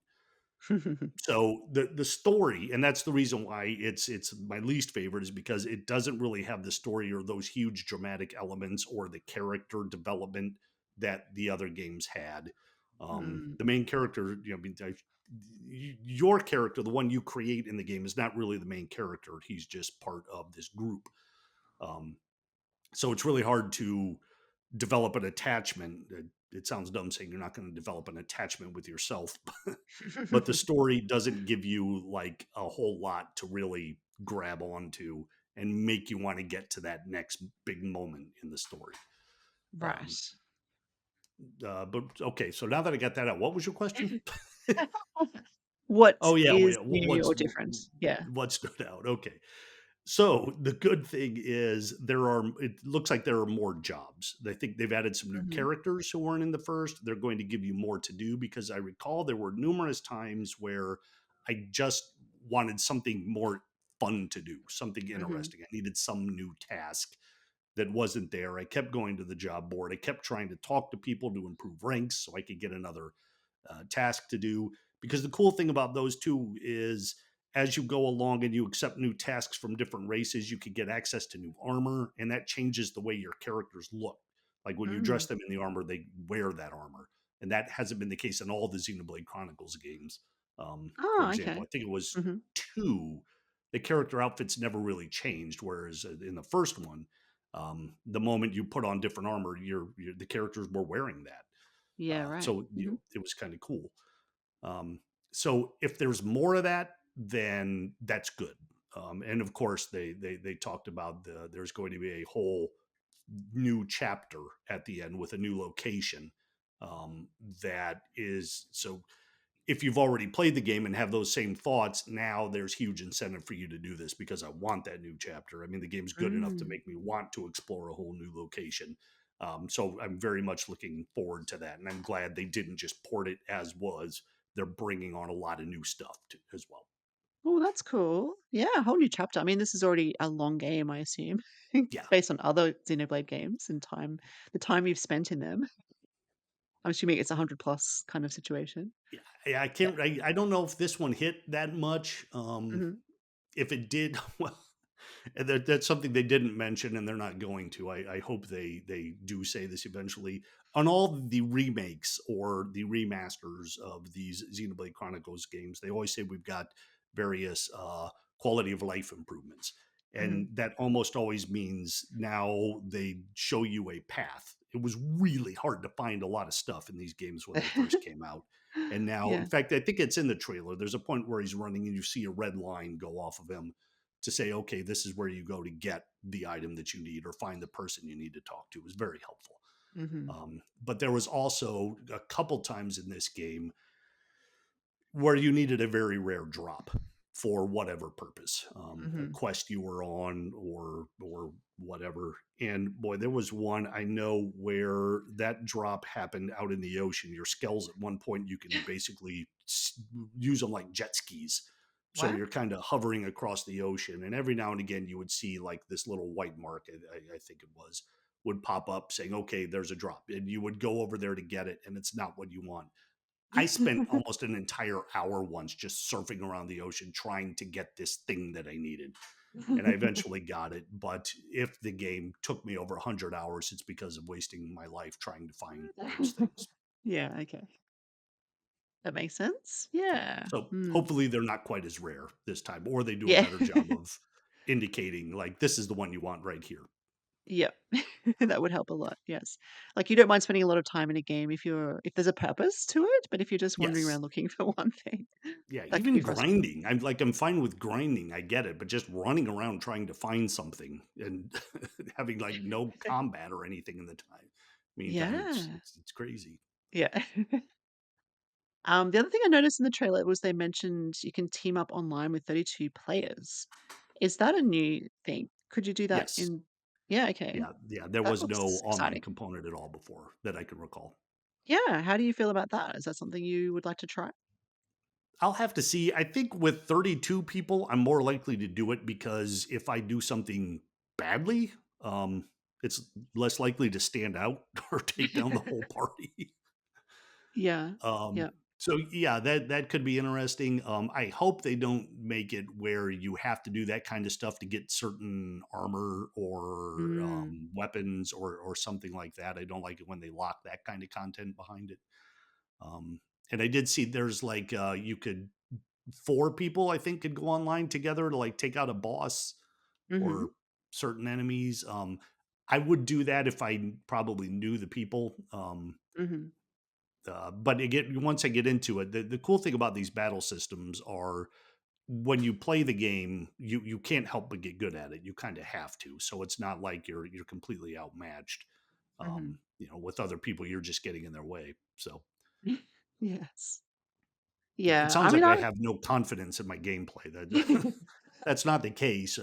So the story, and that's the reason why it's my least favorite, is because it doesn't really have the story or those huge dramatic elements or the character development that the other games had. Mm. The main character, your character, the one you create in the game, is not really the main character. He's just part of this group. Um, so it's really hard to develop an attachment. It sounds dumb saying you're not going to develop an attachment with yourself, but the story doesn't give you like a whole lot to really grab onto and make you want to get to that next big moment in the story. Um, Right. but okay, so now that I got that out, what was your question? What Oh yeah, is yeah. new or different? Yeah. What stood out? Okay, so the good thing is there are. It looks like there are more jobs. I think they've added some new Mhm. characters who weren't in the first. They're going to give you more to do because I recall there were numerous times where I just wanted something more fun to do, something Mhm. interesting. I needed some new task that wasn't there. I kept going to the job board. I kept trying to talk to people to improve ranks so I could get another task to do. Because the cool thing about those two is as you go along and you accept new tasks from different races, you can get access to new armor, and that changes the way your characters look. Like when you dress Mm. them in the armor, they wear that armor. And that hasn't been the case in all the Xenoblade Chronicles games. For Oh, example, okay. I think it was Mhm. two, the character outfits never really changed. Whereas in the first one, the moment you put on different armor, the characters were wearing that. Yeah, right. So Mhm. it was kind of cool. Um, so if there's more of that, then that's good. And of course, they talked about there's going to be a whole new chapter at the end with a new location. That is so. If you've already played the game and have those same thoughts, now there's huge incentive for you to do this because I want that new chapter. I mean, the game's good enough to Mm. make me want to explore a whole new location. So I'm very much looking forward to that, and I'm glad they didn't just port it as was. They're bringing on a lot of new stuff as well. Oh, that's cool. Yeah, a whole new chapter. I mean, this is already a long game, I assume, Yeah, based on other Xenoblade games and the time you've spent in them. I'm assuming it's 100 plus kind of situation. Yeah, yeah, I Yeah. can't. I don't know if this one hit that much. Mhm. If it did, well, and that's something they didn't mention, and they're not going to. I hope they do say this eventually. On all the remakes or the remasters of these Xenoblade Chronicles games, they always say we've got various quality of life improvements, Mhm. and that almost always means now they show you a path. It was really hard to find a lot of stuff in these games when they first came out. And now, in Yeah. fact, I think it's in the trailer. There's a point where he's running and you see a red line go off of him to say, okay, this is where you go to get the item that you need or find the person you need to talk to. It was very helpful. Mhm. But there was also a couple times in this game where you needed a very rare drop for whatever purpose, a Mhm. quest you were on or whatever. And boy, there was one I know where that drop happened out in the ocean. Your skells at one point you can basically use them like jet skis. So Wow. you're kind of hovering across the ocean, and every now and again you would see like this little white mark. I think it was would pop up saying, "Okay, there's a drop," and you would go over there to get it, and it's not what you want. I spent almost an entire hour once just surfing around the ocean trying to get this thing that I needed. And I eventually got it. But if the game took me over 100 hours, it's because of wasting my life trying to find those things. Yeah, okay. That makes sense. Yeah. So Mm. hopefully they're not quite as rare this time, or they do a Yeah. better job of indicating, like, this is the one you want right here. Yep. That would help a lot, yes. Like, you don't mind spending a lot of time in a game if there's a purpose to it, but if you're just wandering Yes. around looking for one thing, Yeah, that can be even frustrating. grinding. I'm fine with grinding. I get it, but just running around trying to find something and having like no combat or anything in the time. Meantime, it's Yeah. it's it's crazy. Yeah. The other thing I noticed in the trailer was they mentioned you can team up online with 32 players. Is that a new thing? Could you do that Yes. in Yeah, okay. Yeah. There That was no looks online exciting. component at all before that I can recall. Yeah, how do you feel about that? Is that something you would like to try? I'll have to see. I think with 32 people, I'm more likely to do it because if I do something badly, it's less likely to stand out or take down the whole party. Yeah. Um, Yeah. so yeah, that could be interesting. I hope they don't make it where you have to do that kind of stuff to get certain armor or Mm. weapons or something like that. I don't like it when they lock that kind of content behind it. Um, and I did see there's like you could four people I think could go online together to like take out a boss Mhm. or certain enemies. I would do that if I probably knew the people. Mhm. But again, once I get into it, the cool thing about these battle systems are when you play the game, you can't help but get good at it. You kind of have to. So it's not like you're completely outmatched. Mhm. With other people, you're just getting in their way. So Yes. yeah, it Yeah, I sounds mean, like I I have no confidence in my gameplay. That that's not the case.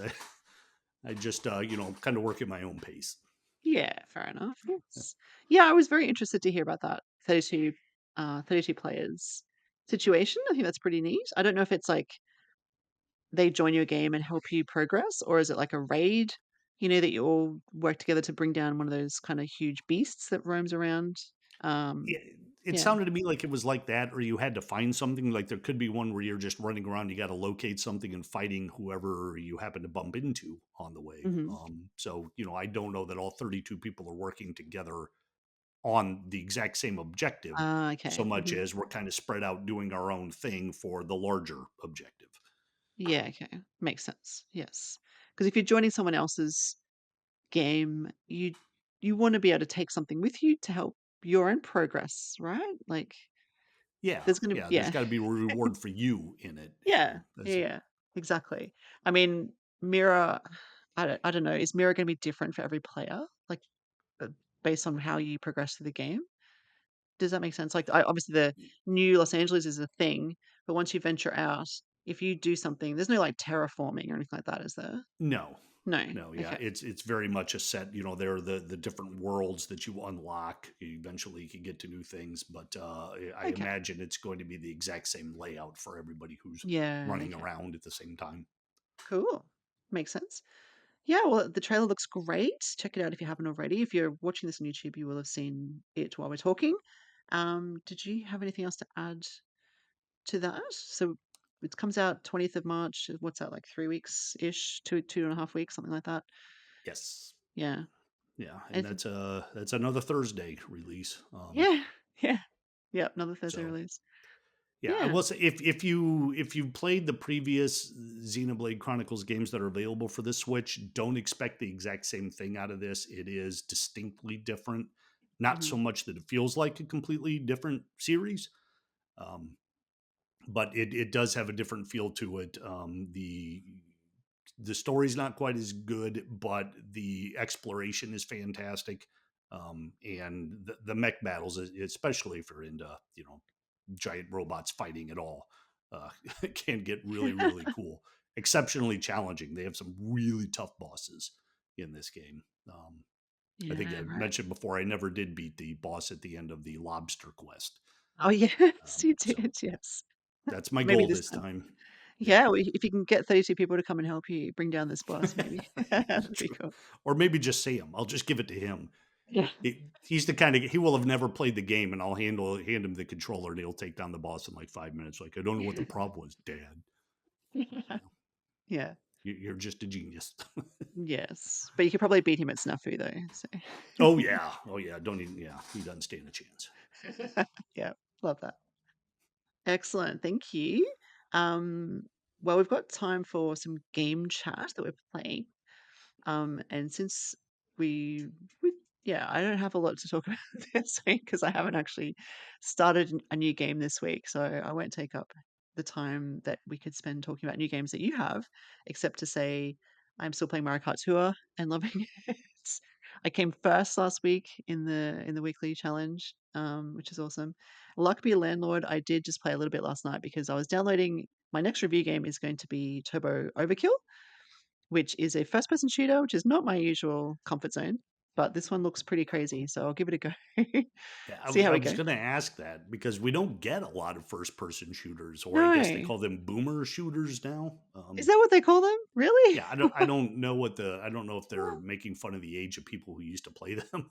I just kind of work at my own pace. Yeah, fair enough, yes. Yeah, I was very interested to hear about that 32 players situation. I think that's pretty neat. I don't know if it's like they join your game and help you progress, or is it like a raid, that you all work together to bring down one of those kinda huge beasts that roams around? Um, Yeah, it yeah. sounded to me like it was like that, or you had to find something. Like there could be one where you're just running around, you got to locate something and fighting whoever you happen to bump into on the way. Mhm. So I don't know that all 32 people are working together on the exact same objective, Ah, so okay. much Mhm. as we're kind of spread out doing our own thing for the larger objective. Yeah, okay. Makes sense. Yes, because if you're joining someone else's game, you wanna be able to take something with you to help your own progress, right? Like, Yeah, there's gonna yeah. There's yeah. got to be a reward for you in it. Yeah. Yeah, That's yeah. Exactly. I mean, Mirror I don't know, is Mirror gonna be different for every player? Like, uh, based on how you progress through the game? Does that make sense? Like, I obviously, the new Los Angeles is a thing, but once you venture out, if you do something there's no, like, terraforming or anything like that, is there? No. No. No, yeah, Okay. it's very much a set, there are the different worlds that you unlock. Eventually you can get to new things, but I Okay. imagine it's going to be the exact same layout for everybody who's Yeah, running okay. around at the same time. Cool. Makes sense. Yeah, well, the trailer looks great. Check it out if you haven't already. If you're watching this on YouTube, you will have seen it while we're talking. Did you have anything else to add to that? So it comes out 20th of March. What's that, like 3 weeks ish, 2.5 weeks, something like that. Yes. Yeah. Yeah, and Anything? that's another Thursday release. Yeah. Yeah. Yeah. Another Thursday So release. yeah, I Yeah. will say if you played the previous Xenoblade Chronicles games that are available for the Switch, don't expect the exact same thing out of this. It is distinctly different. Not Hmm. so much that it feels like a completely different series, um, but it does have a different feel to it. The story's not quite as good, but the exploration is fantastic. And the mech battles, especially if you're into giant robots fighting at all, uh, can get really really cool, exceptionally challenging. They have some really tough bosses in this game. I think Yeah. I Right. mentioned before I never did beat the boss at the end of the lobster quest. Oh, yes, you So did. Yes. that's my Maybe goal this this time. time. Yeah. Yeah. If you can get 32 people to come and help you bring down this boss, maybe that'd be True. cool. Or maybe just Sam. I'll just give it to him. Yeah. He's the kind of he will have never played the game, and I'll hand him the controller, and he'll take down the boss in like 5 minutes. Like I don't know what the problem was, Dad. Yeah, Yeah. you're just a genius. Yes. But you could probably beat him at Snafu though. So Oh yeah. Don't even. Yeah, he doesn't stand a chance. yeah, love that. Excellent. Thank you. Um, well, we've got time for some game chat that we're playing. And since we, we, yeah, I don't have a lot to talk about this week because I haven't actually started a new game this week. So I won't take up the time that we could spend talking about new games that you have, except to say I'm still playing Mario Kart Tour and loving it. I came first last week in the weekly challenge, which is awesome. Luck be a landlord. I did just play a little bit last night because I was downloading. My next review game is going to be Turbo Overkill, which is a first person shooter, which is not my usual comfort zone, but this one looks pretty crazy. So I'll give it a go. Yeah, See how I we was go. going to ask that because we don't get a lot of first person shooters, or I guess they No. call them boomer shooters now. Is that what they call them? Really? Yeah, I don't know I don't know if they're making fun of the age of people who used to play them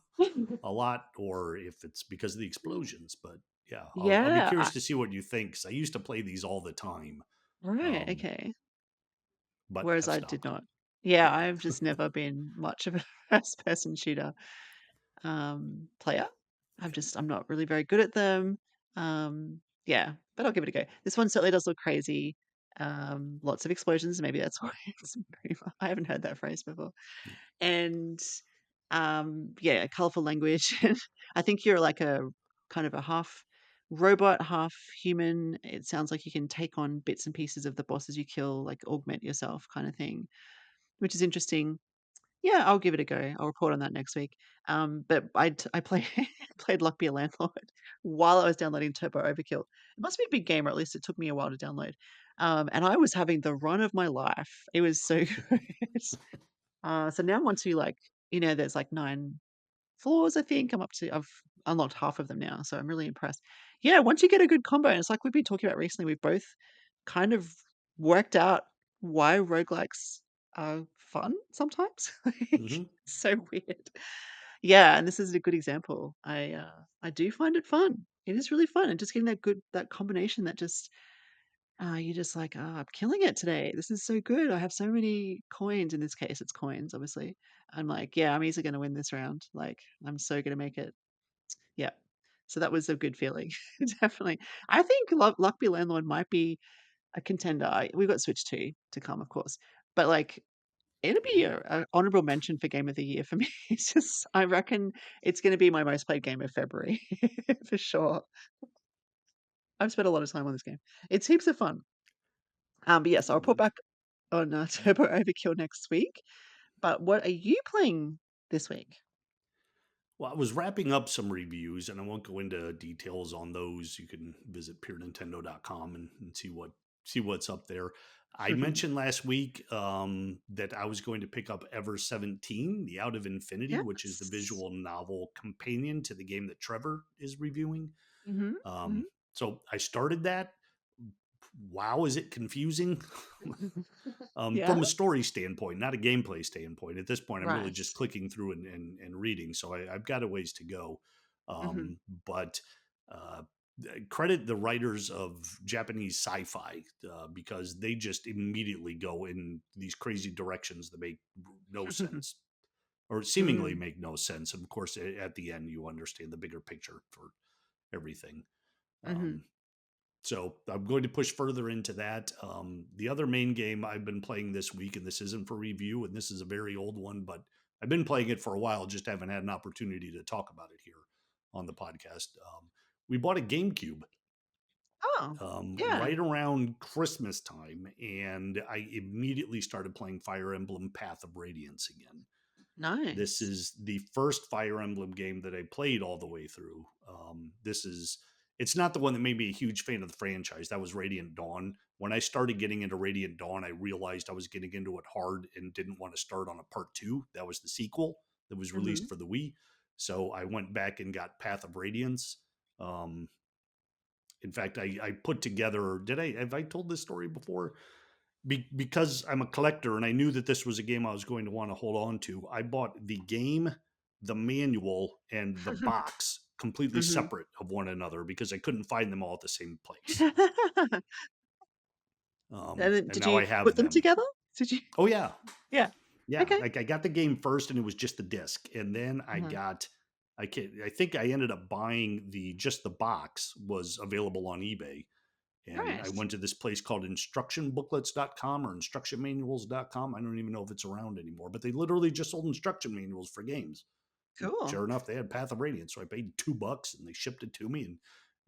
a lot, or if it's because of the explosions. But yeah, I'll be Yeah. curious to see what you think. 'Cause I used to play these all the time, Right. um, Okay. but Whereas have I did stopped. not. Yeah, Yeah. I've just never been much of a first person shooter player. I'm not really very good at them. Yeah, but I'll give it a go. This one certainly does look crazy. Lots of explosions. Maybe that's why I haven't heard that phrase before. And yeah, colorful language. I think you're like a kind of a half robot, half human. It sounds like you can take on bits and pieces of the bosses you kill, like augment yourself, kind of thing, which is interesting. Yeah, I'll give it a go. I'll report on that next week. I play played Luck Be a Landlord while I was downloading Turbo Overkill. It must be a big game, or at least it took me a while to download. And I was having the run of my life. It was so good. So now I'm on to like, there's like 9 floors, I think. I've unlocked half of them now, so I'm really impressed. Yeah, once you get a good combo, and it's like we've been talking about recently, we've both kind of worked out why roguelikes are fun sometimes. Like, Hmm. so weird. Yeah, and this is a good example. I do find it fun. It is really fun, and just getting that combination that just you're just like, I'm killing it today. This is so good. I have so many coins. In this case, it's coins, obviously. I'm like, yeah, I'm easily going to win this round. Like, I'm so going to make it. Yeah. So that was a good feeling. Definitely. I think Luck Be Landlord might be a contender. We've got Switch 2 to come, of course. But like, it'll be a honorable mention for Game of the Year for me. It's just, I reckon it's going to be my most played game of February for sure. I've spent a lot of time on this game. It's heaps of fun. But yes, I'll report back on Turbo Overkill next week. But what are you playing this week? Well, I was wrapping up some reviews, and I won't go into details on those. You can visit purenintendo.com and see what's up there. I mentioned last week that I was going to pick up Ever 17, the Out of Infinity, which is the Yes. visual novel companion to the game that Trevor is reviewing. Hmm. Um, so I started that. Wow, is it confusing? Yeah. From a story standpoint, not a gameplay standpoint. At this point, I'm really Right. just clicking through and reading, so I've got a ways to go. Hmm. But uh, credit the writers of Japanese sci-fi because they just immediately go in these crazy directions that make no sense or seemingly Mm, make no sense. And of course, at the end, you understand the bigger picture for everything. mhm. Um, so I'm going to push further into that. The other main game I've been playing this week, and this isn't for review, and this is a very old one, but I've been playing it for a while, just haven't had an opportunity to talk about it here on the podcast. We bought a GameCube Oh, yeah. right around Christmas time, and I immediately started playing Fire Emblem Path of Radiance again. This Nice. is the first Fire Emblem game that I played all the way through. It's not the one that made me a huge fan of the franchise. That was Radiant Dawn. When I started getting into Radiant Dawn, I realized I was getting into it hard and didn't want to start on a part two. That was the sequel that was released Mhm. for the Wii. So I went back and got Path of Radiance. Um, in fact, I put together. Have I told this story before? Because I'm a collector and I knew that this was a game I was going to want to hold on to, I bought the game, the manual, and the box completely Mhm. separate of one another because I couldn't find them all at the same place. And then And did now you I put have them them. together? Did you? Oh yeah, Yeah. yeah. Okay. Like I got the game first, and it was just the disc, and then I Uh-huh. got. I think I ended up buying the box was available on eBay, and I Nice. went to this place called instructionbooklets.com or instructionmanuals.com. I don't even know if it's around anymore, but they literally just sold instruction manuals for games. And Cool. sure enough, they had Path of Radiance. So I paid $2 and they shipped it to me. And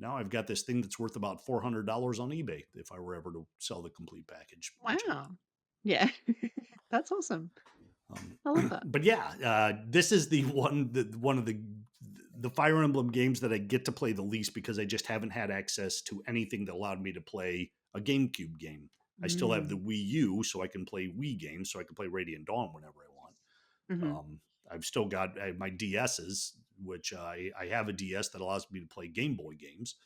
now I've got this thing that's worth about $400 on eBay if I were ever to sell the complete package, which I'm not. Wow. Yeah. That's awesome. I love that. But yeah, this is one of the Fire Emblem games that I get to play the least because I just haven't had access to anything that allowed me to play a GameCube game. I still have the Mm. Wii U, so I can play Wii games, so I can play Radiant Dawn whenever I want. Mhm. I've still got my DSs, which I have a DS that allows me to play Game Boy games,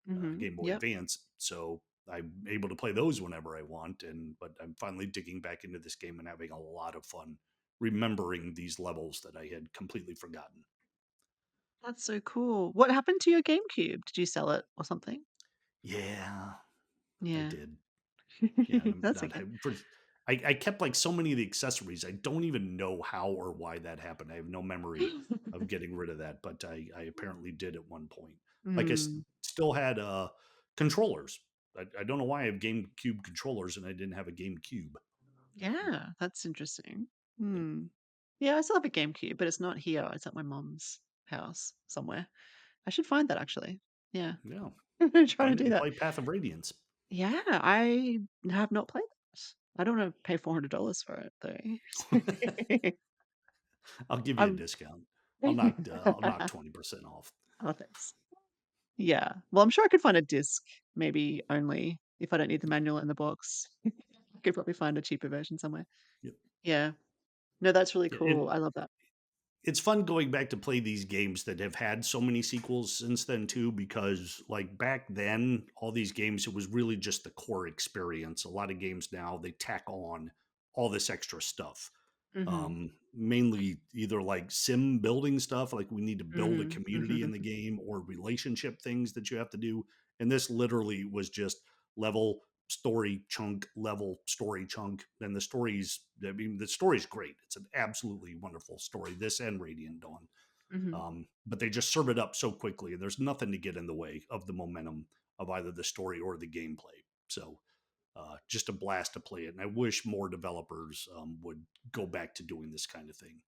Mhm. Game Boy Yep. Advance. So I'm able to play those whenever I want. But I'm finally digging back into this game and having a lot of fun remembering these levels that I had completely forgotten. That's so cool. What happened to your GameCube? Did you sell it or something? Yeah, I Yeah. did. Yeah, and I'm That's not. okay. I kept like so many of the accessories. I don't even know how or why that happened. I have no memory of getting rid of that, but I apparently did at one point. Like Mm. still had controllers. I don't know why I have GameCube controllers and I didn't have a GameCube. Yeah, that's interesting. Yep. Hmm. Yeah, I still have a GameCube, but it's not here. It's at my mom's house somewhere. I should find that actually. Yeah. Yeah. Trying Find to it do and that. play Path of Radiance. Yeah, I have not played that. I don't wanna pay $400 for it though. I'll give you a I'm discount. I'll knock 20% off. Oh, thanks. Yeah. Well, I'm sure I could find a disc, maybe only if I don't need the manual in the box. I could probably find a cheaper version somewhere. Yep. Yeah. No, that's really Yeah, cool. I love that. it's fun going back to play these games that have had so many sequels since then too, because like back then all these games it was really just the core experience. A lot of games now they tack on all this extra stuff, Mhm. mainly either like sim building stuff, like we need to build a Mhm. community in the game, or relationship things that you have to do. And this literally was just level story chunk, level story chunk. And the stories, I mean, the story's great. It's an absolutely wonderful story, this and Radiant Dawn. Mhm. But they just serve it up so quickly, and there's nothing to get in the way of the momentum of either the story or the gameplay. So just a blast to play it. And I wish more developers would go back to doing this kind of thing.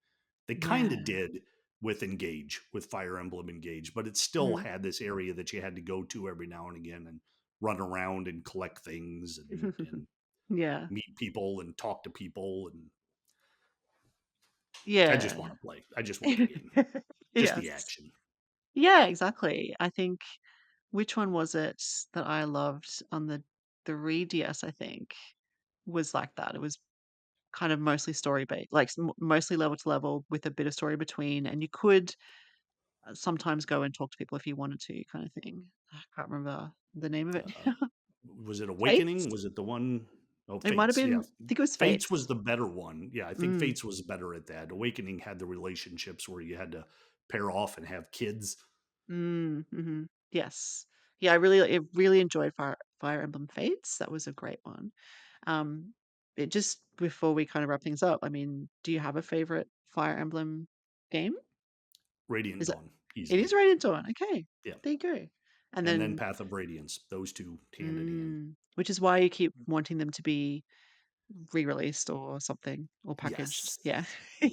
They kind of Yeah. did with Engage, with Fire Emblem Engage, but it still Mhm. had this area that you had to go to every now and again and run around and collect things and Yeah. meet people and talk to people. And I just Yeah. want to play. I just want the game, just the Yes. action. Yeah, exactly. I think which one was it that I loved on the 3DS, I think, was like that. It was kind of mostly story based, like mostly level to level with a bit of story between, and you could sometimes go and talk to people if you wanted to, kind of thing. I can't remember the name of it Uh, now. was it Awakening? Fates? Was it the one? Oh, It might have Fates. Yeah. been, I think it was Fates Fates. was the better one. Yeah. I think Mm, Fates was better at that. Awakening had the relationships where you had to pair off and have kids. mm, mhm. Yes. Yeah, I really enjoyed Fire Emblem Fates. That was a great one. Um, it just before we kind of wrap things up, I mean, do you have a favorite Fire Emblem game? Radiant Is it Dawn, it is easily. Radiant Dawn, okay. Yeah. There you go. And And then then Path of Radiance, those two hand in hand. which is why you keep wanting them to be re-released or something or packaged. Yes. Yeah.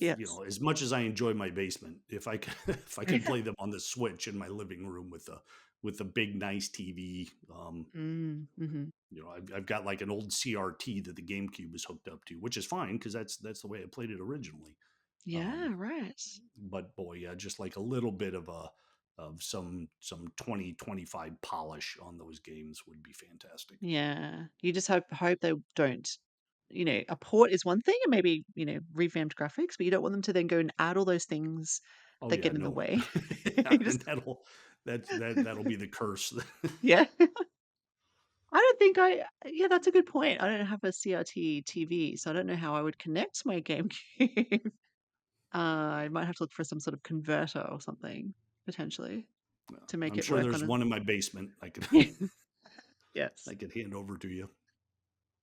Yeah. If Yes. as much as I enjoy my basement, if I could, if I could play them on the Switch in my living room with a big nice TV, Mhm. I've got like an old CRT that the GameCube is hooked up to, which is fine because that's the way I played it originally. Yeah, Um, right. but boy, yeah, just like a little bit of some 2025 polish on those games would be fantastic. Yeah. You just hope they don't a port is one thing and maybe, revamped graphics, but you don't want them to then go and add all those things Oh that yeah, get in the no, way. yeah, You and just that'll be the curse. yeah. I don't think yeah, that's a good point. I don't have a CRT TV, so I don't know how I would connect my GameCube. I might have to look for some sort of converter or something, potentially, to make I'm it sure work there's on a one in my basement I could Yes. I could hand over to you.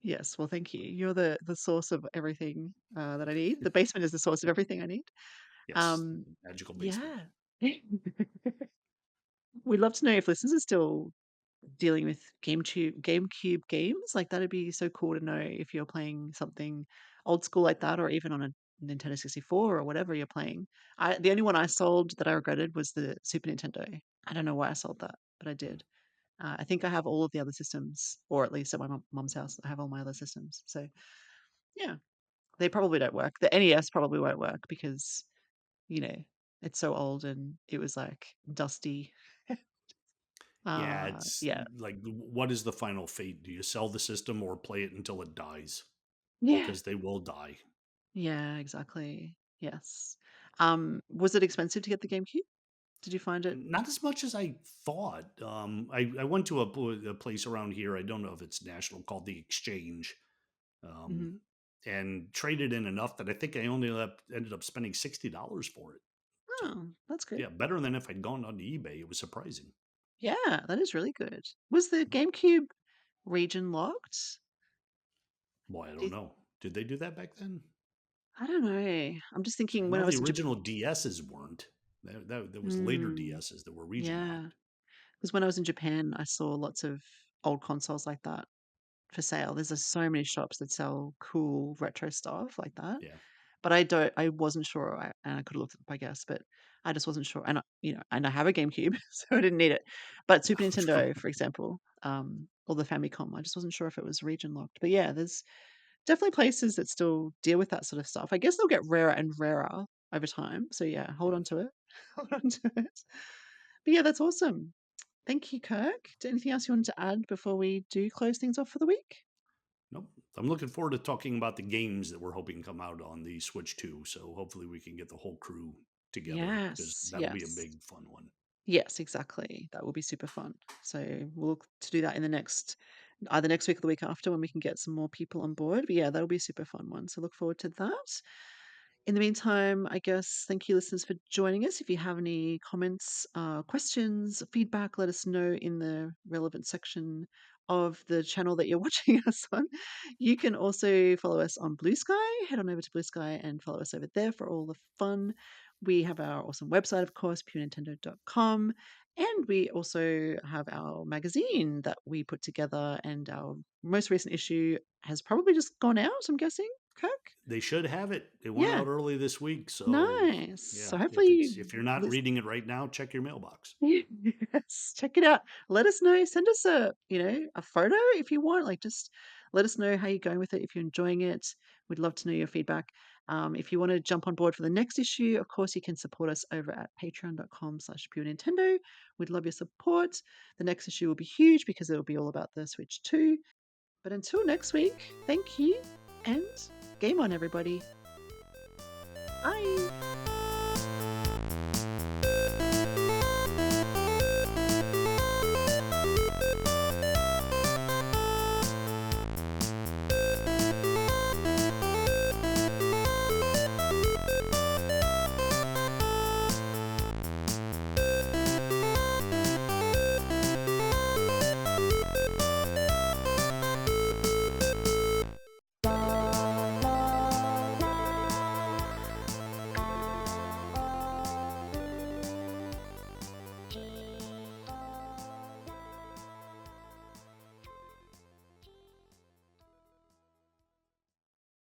Yes, well, thank you. You're the source of everything, that I need. The basement is the source of everything I need. Yes, Um, magical basement. yeah. We'd love to know if listeners are still dealing with GameCube games. Like, that'd be so cool to know if you're playing something old school like that or even on a Nintendo 64 or whatever you're playing. The only one I sold that I regretted was the Super Nintendo. I don't know why I sold that, but I did. I think I have all of the other systems, or at least at my mum's house, I have all my other systems. So, yeah, they probably don't work. The NES probably won't work because, you know, it's so old and it was like dusty. Yeah, it's Yeah. like, what is the final fate? Do you sell the system or play it until it dies? Yeah. Because they will die. Yeah, exactly. Yes. Was it expensive to get the GameCube? Did you find it? Not as much as I thought. I went to a place around here. I don't know if it's national, called the Exchange, um, Mhm. and traded in enough that I think I only ended up spending $60 for it. So Oh, that's good. yeah, better than if I'd gone on eBay. It was surprising. Yeah, that is really good. Was the GameCube region locked? Boy, I Do don't you know. Did they do that back then? I don't know. I'm just I thinking when know I the was in original DSs weren't. There was later Mm, DSs that were region yeah. locked. Because when I was in Japan, I saw lots of old consoles like that for sale. There's just so many shops that sell cool retro stuff like that. Yeah. But I wasn't sure, and I could have looked it up, I guess, but I just wasn't sure. And I have a GameCube, so I didn't need it. But Super Nintendo, for example, or the Famicom, I just wasn't sure if it was region locked. But yeah, there's definitely places that still deal with that sort of stuff. I guess they'll get rarer and rarer over time. So yeah, hold Yeah. on to it. Hold on to it. But yeah, that's awesome. Thank you, Kirk. Anything else you wanted to add before we do close things off for the week? Nope. I'm looking forward to talking about the games that we're hoping come out on the Switch 2. So hopefully we can get the whole crew together because Yes, that'll be a yes. big fun one. Yes, exactly. That will be super fun. So we'll look to do that in the either next week or the week after when we can get some more people on board. But yeah, that'll be a super fun one. So look forward to that. In the meantime, I guess thank you, listeners, for joining us. If you have any comments, questions, feedback, let us know in the relevant section of the channel that you're watching us on. You can also follow us on Blue Sky. Head on over to Blue Sky and follow us over there for all the fun. We have our awesome website, of course, purenintendo.com. And we also have our magazine that we put together, and our most recent issue has probably just gone out, I'm guessing, Kirk? They should have it. It went Yeah, out early this week. So nice. yeah, So hopefully you if you're not reading it right now, check your mailbox. yes, check it out. Let us know. Send us a photo if you want. Like, just let us know how you're going with it. If you're enjoying it, we'd love to know your feedback. If you want to jump on board for the next issue, of course, you can support us over at patreon.com/pure Nintendo. We'd love your support. The next issue will be huge because it'll be all about the Switch 2. But until next week, thank you and game on, everybody. Bye.